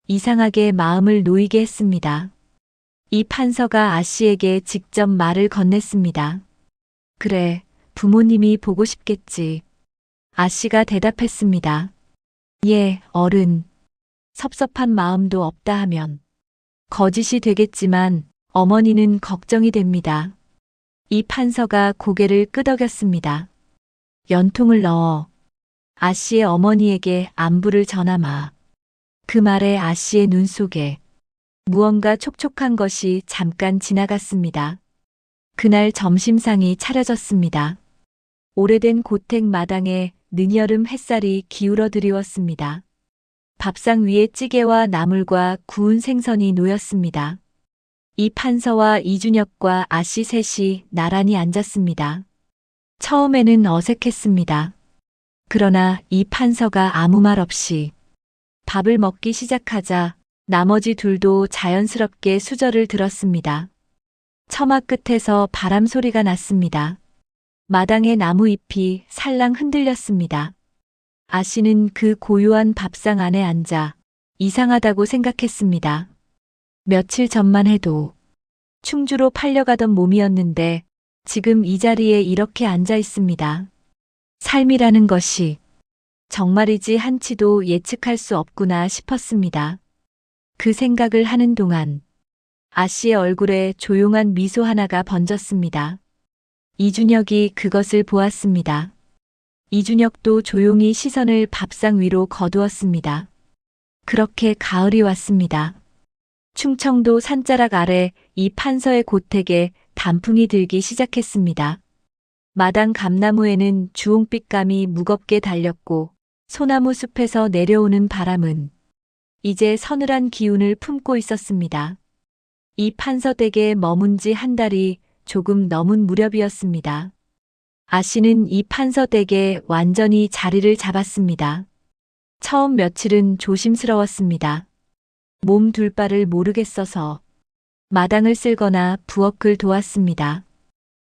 이상하게 마음을 놓이게 했습니다. 이 판서가 아씨에게 직접 말을 건넸습니다. 그래, 부모님이 보고 싶겠지. 아씨가 대답했습니다. 예, 어른. 섭섭한 마음도 없다 하면 거짓이 되겠지만 어머니는 걱정이 됩니다. 이 판서가 고개를 끄덕였습니다. 연통을 넣어 아씨의 어머니에게 안부를 전하마. 그 말에 아씨의 눈 속에 무언가 촉촉한 것이 잠깐 지나갔습니다. 그날 점심상이 차려졌습니다. 오래된 고택 마당에 늦여름 햇살이 기울어 드리웠습니다. 밥상 위에 찌개와 나물과 구운 생선이 놓였습니다. 이 판서와 이준혁과 아씨 셋이 나란히 앉았습니다. 처음에는 어색했습니다. 그러나 이 판서가 아무 말 없이 밥을 먹기 시작하자 나머지 둘도 자연스럽게 수저를 들었습니다. 처마 끝에서 바람 소리가 났습니다. 마당의 나무잎이 살랑 흔들렸습니다. 아씨는 그 고요한 밥상 안에 앉아 이상하다고 생각했습니다. 며칠 전만 해도 충주로 팔려가던 몸이었는데 지금 이 자리에 이렇게 앉아 있습니다. 삶이라는 것이 정말이지 한치도 예측할 수 없구나 싶었습니다. 그 생각을 하는 동안 아씨의 얼굴에 조용한 미소 하나가 번졌습니다. 이준혁이 그것을 보았습니다. 이준혁도 조용히 시선을 밥상 위로 거두었습니다. 그렇게 가을이 왔습니다. 충청도 산자락 아래 이 판서의 고택에 단풍이 들기 시작했습니다. 마당 감나무에는 주홍빛감이 무겁게 달렸고 소나무 숲에서 내려오는 바람은 이제 서늘한 기운을 품고 있었습니다. 이 판서댁에 머문 지 한 달이 조금 넘은 무렵이었습니다. 아씨는 이 판서댁에 완전히 자리를 잡았습니다. 처음 며칠은 조심스러웠습니다. 몸 둘 바를 모르겠어서 마당을 쓸거나 부엌을 도왔습니다.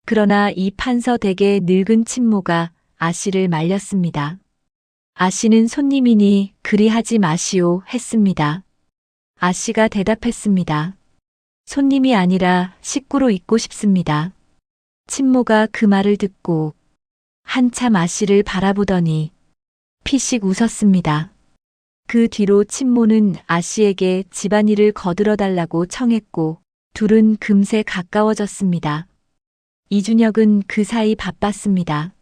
그러나 이 판서댁의 늙은 친모가 아씨를 말렸습니다. 아씨는 손님이니 그리 하지 마시오 했습니다. 아씨가 대답했습니다. 손님이 아니라 식구로 있고 싶습니다. 친모가 그 말을 듣고 한참 아씨를 바라보더니 피식 웃었습니다. 그 뒤로 친모는 아씨에게 집안일을 거들어 달라고 청했고 둘은 금세 가까워졌습니다. 이준혁은 그 사이 바빴습니다.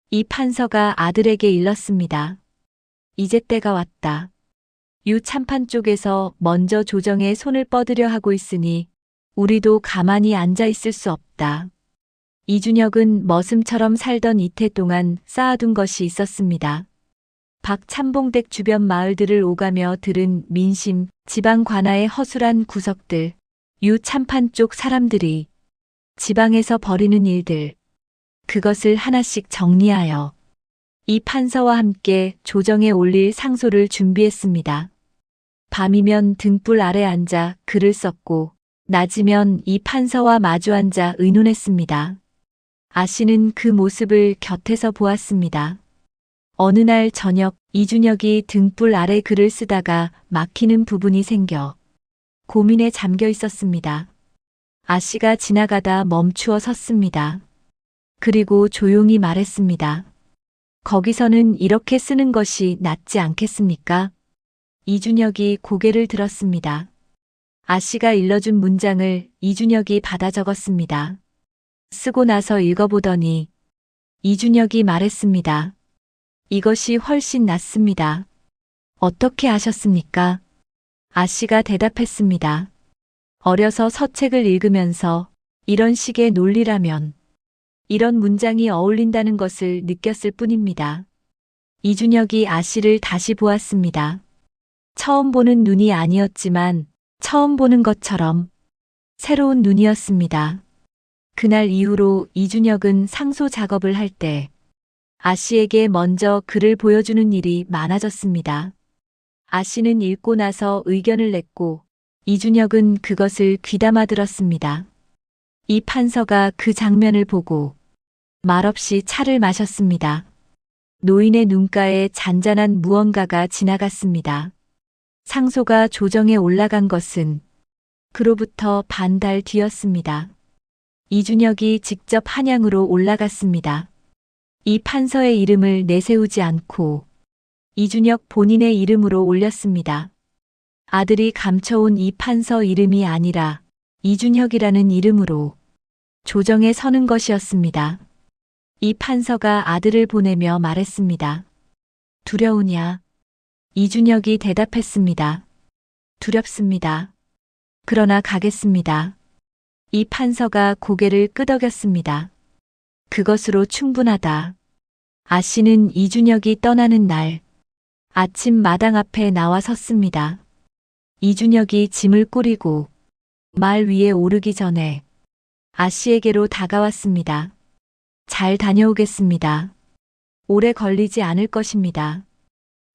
이 판서가 아들에게 일렀습니다. 이제 때가 왔다. 유 참판 쪽에서 먼저 조정에 손을 뻗으려 하고 있으니 우리도 가만히 앉아 있을 수 없다. 이준혁은 머슴처럼 살던 이태 동안 쌓아둔 것이 있었습니다. 박참봉댁 주변 마을들을 오가며 들은 민심, 지방 관아의 허술한 구석들, 유 참판 쪽 사람들이 지방에서 벌이는 일들, 그것을 하나씩 정리하여 이 판서와 함께 조정에 올릴 상소를 준비했습니다. 밤이면 등불 아래 앉아 글을 썼고 낮이면 이 판서와 마주 앉아 의논했습니다. 아씨는 그 모습을 곁에서 보았습니다. 어느 날 저녁 이준혁이 등불 아래 글을 쓰다가 막히는 부분이 생겨 고민에 잠겨 있었습니다. 아씨가 지나가다 멈추어 섰습니다. 그리고 조용히 말했습니다. 거기서는 이렇게 쓰는 것이 낫지 않겠습니까? 이준혁이 고개를 들었습니다. 아씨가 일러준 문장을 이준혁이 받아 적었습니다. 쓰고 나서 읽어보더니 이준혁이 말했습니다. 이것이 훨씬 낫습니다. 어떻게 아셨습니까? 아씨가 대답했습니다. 어려서 서책을 읽으면서 이런 식의 논리라면 이런 문장이 어울린다는 것을 느꼈을 뿐입니다. 이준혁이 아씨를 다시 보았습니다. 처음 보는 눈이 아니었지만 처음 보는 것처럼 새로운 눈이었습니다. 그날 이후로 이준혁은 상소 작업을 할 때 아씨에게 먼저 글을 보여주는 일이 많아졌습니다. 아씨는 읽고 나서 의견을 냈고 이준혁은 그것을 귀담아 들었습니다. 이 판서가 그 장면을 보고 말없이 차를 마셨습니다. 노인의 눈가에 잔잔한 무언가가 지나갔습니다. 상소가 조정에 올라간 것은 그로부터 반 달 뒤였습니다. 이준혁이 직접 한양으로 올라갔습니다. 이 판서의 이름을 내세우지 않고 이준혁 본인의 이름으로 올렸습니다. 아들이 감춰온 이 판서 이름이 아니라 이준혁이라는 이름으로 조정에 서는 것이었습니다. 이 판서가 아들을 보내며 말했습니다. 두려우냐? 이준혁이 대답했습니다. 두렵습니다. 그러나 가겠습니다. 이 판서가 고개를 끄덕였습니다. 그것으로 충분하다. 아씨는 이준혁이 떠나는 날 아침 마당 앞에 나와 섰습니다. 이준혁이 짐을 꾸리고 말 위에 오르기 전에 아씨에게로 다가왔습니다. 잘 다녀오겠습니다. 오래 걸리지 않을 것입니다.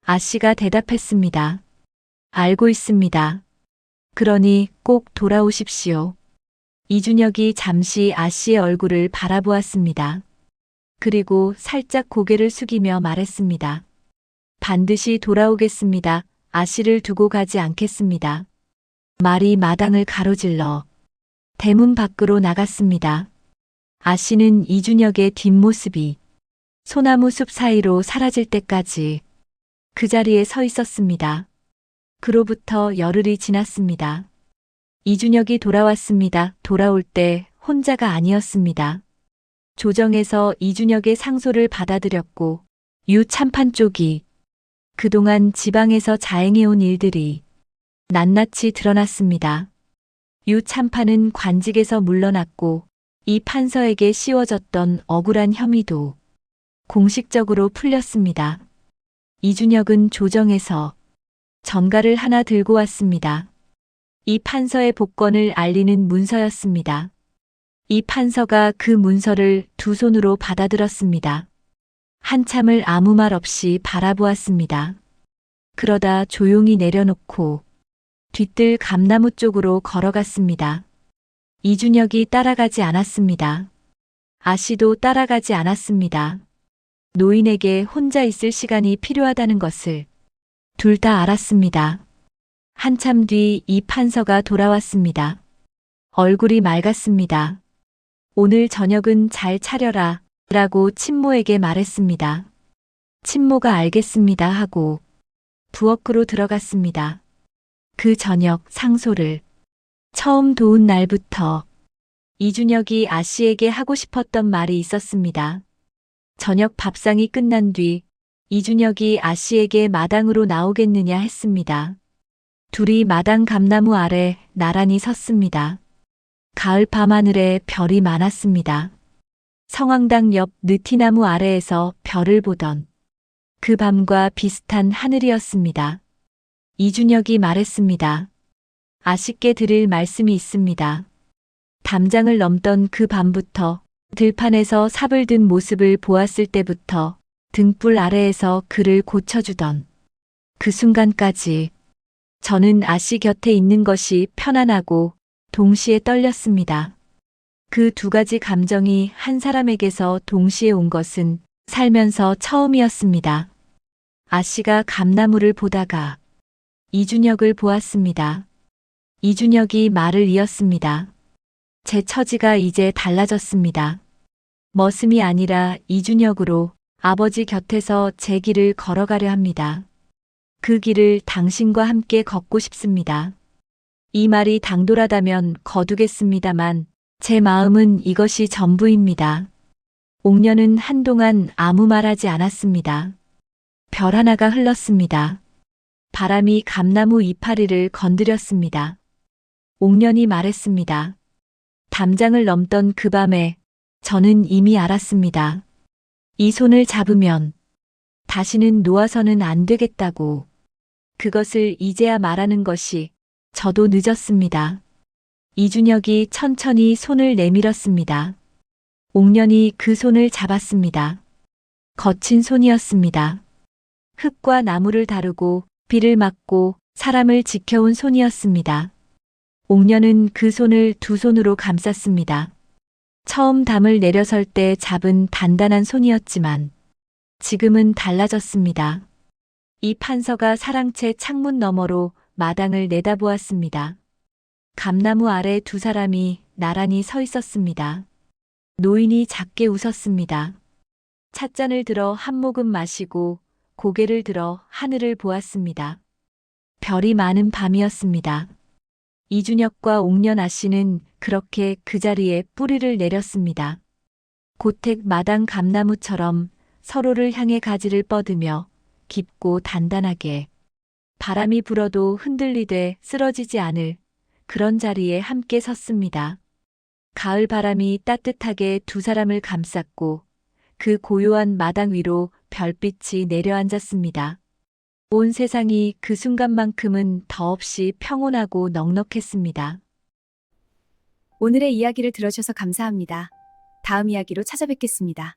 아씨가 대답했습니다. 알고 있습니다. 그러니 꼭 돌아오십시오. 이준혁이 잠시 아씨의 얼굴을 바라보았습니다. 그리고 살짝 고개를 숙이며 말했습니다. 반드시 돌아오겠습니다. 아씨를 두고 가지 않겠습니다. 말이 마당을 가로질러 대문 밖으로 나갔습니다. 아씨는 이준혁의 뒷모습이 소나무 숲 사이로 사라질 때까지 그 자리에 서 있었습니다. 그로부터 열흘이 지났습니다. 이준혁이 돌아왔습니다. 돌아올 때 혼자가 아니었습니다. 조정에서 이준혁의 상소를 받아들였고 유 참판 쪽이 그동안 지방에서 자행해온 일들이 낱낱이 드러났습니다. 유 참판은 관직에서 물러났고 이 판서에게 씌워졌던 억울한 혐의도 공식적으로 풀렸습니다. 이준혁은 조정에서 전가를 하나 들고 왔습니다. 이 판서의 복권을 알리는 문서였습니다. 이 판서가 그 문서를 두 손으로 받아들었습니다. 한참을 아무 말 없이 바라보았습니다. 그러다 조용히 내려놓고 뒤뜰 감나무 쪽으로 걸어갔습니다. 이준혁이 따라가지 않았습니다. 아씨도 따라가지 않았습니다. 노인에게 혼자 있을 시간이 필요하다는 것을 둘 다 알았습니다. 한참 뒤 이 판서가 돌아왔습니다. 얼굴이 맑았습니다. 오늘 저녁은 잘 차려라 라고 친모에게 말했습니다. 친모가 알겠습니다 하고 부엌으로 들어갔습니다. 그 저녁 상소를 처음 도운 날부터 이준혁이 아씨에게 하고 싶었던 말이 있었습니다. 저녁 밥상이 끝난 뒤 이준혁이 아씨에게 마당으로 나오겠느냐 했습니다. 둘이 마당 감나무 아래 나란히 섰습니다. 가을 밤하늘에 별이 많았습니다. 성황당 옆 느티나무 아래에서 별을 보던 그 밤과 비슷한 하늘이었습니다. 이준혁이 말했습니다. 아씨께 드릴 말씀이 있습니다. 담장을 넘던 그 밤부터 들판에서 삽을 든 모습을 보았을 때부터 등불 아래에서 그를 고쳐주던 그 순간까지 저는 아씨 곁에 있는 것이 편안하고 동시에 떨렸습니다. 그 두 가지 감정이 한 사람에게서 동시에 온 것은 살면서 처음이었습니다. 아씨가 감나무를 보다가 이준혁을 보았습니다. 이준혁이 말을 이었습니다. 제 처지가 이제 달라졌습니다. 머슴이 아니라 이준혁으로 아버지 곁에서 제 길을 걸어가려 합니다. 그 길을 당신과 함께 걷고 싶습니다. 이 말이 당돌하다면 거두겠습니다만 제 마음은 이것이 전부입니다. 옥녀는 한동안 아무 말하지 않았습니다. 별 하나가 흘렀습니다. 바람이 감나무 이파리를 건드렸습니다. 옥년이 말했습니다. 담장을 넘던 그 밤에 저는 이미 알았습니다. 이 손을 잡으면 다시는 놓아서는 안 되겠다고. 그것을 이제야 말하는 것이 저도 늦었습니다. 이준혁이 천천히 손을 내밀었습니다. 옥년이 그 손을 잡았습니다. 거친 손이었습니다. 흙과 나무를 다루고 비를 맞고 사람을 지켜온 손이었습니다. 옥년은 그 손을 두 손으로 감쌌습니다. 처음 담을 내려설 때 잡은 단단한 손이었지만 지금은 달라졌습니다. 이 판서가 사랑채 창문 너머로 마당을 내다보았습니다. 감나무 아래 두 사람이 나란히 서 있었습니다. 노인이 작게 웃었습니다. 찻잔을 들어 한 모금 마시고 고개를 들어 하늘을 보았습니다. 별이 많은 밤이었습니다. 이준혁과 옥년 아씨는 그렇게 그 자리에 뿌리를 내렸습니다. 고택 마당 감나무처럼 서로를 향해 가지를 뻗으며 깊고 단단하게 바람이 불어도 흔들리되 쓰러지지 않을 그런 자리에 함께 섰습니다. 가을 바람이 따뜻하게 두 사람을 감쌌고 그 고요한 마당 위로 별빛이 내려앉았습니다. 온 세상이 그 순간만큼은 더없이 평온하고 넉넉했습니다. 오늘의 이야기를 들어주셔서 감사합니다. 다음 이야기로 찾아뵙겠습니다.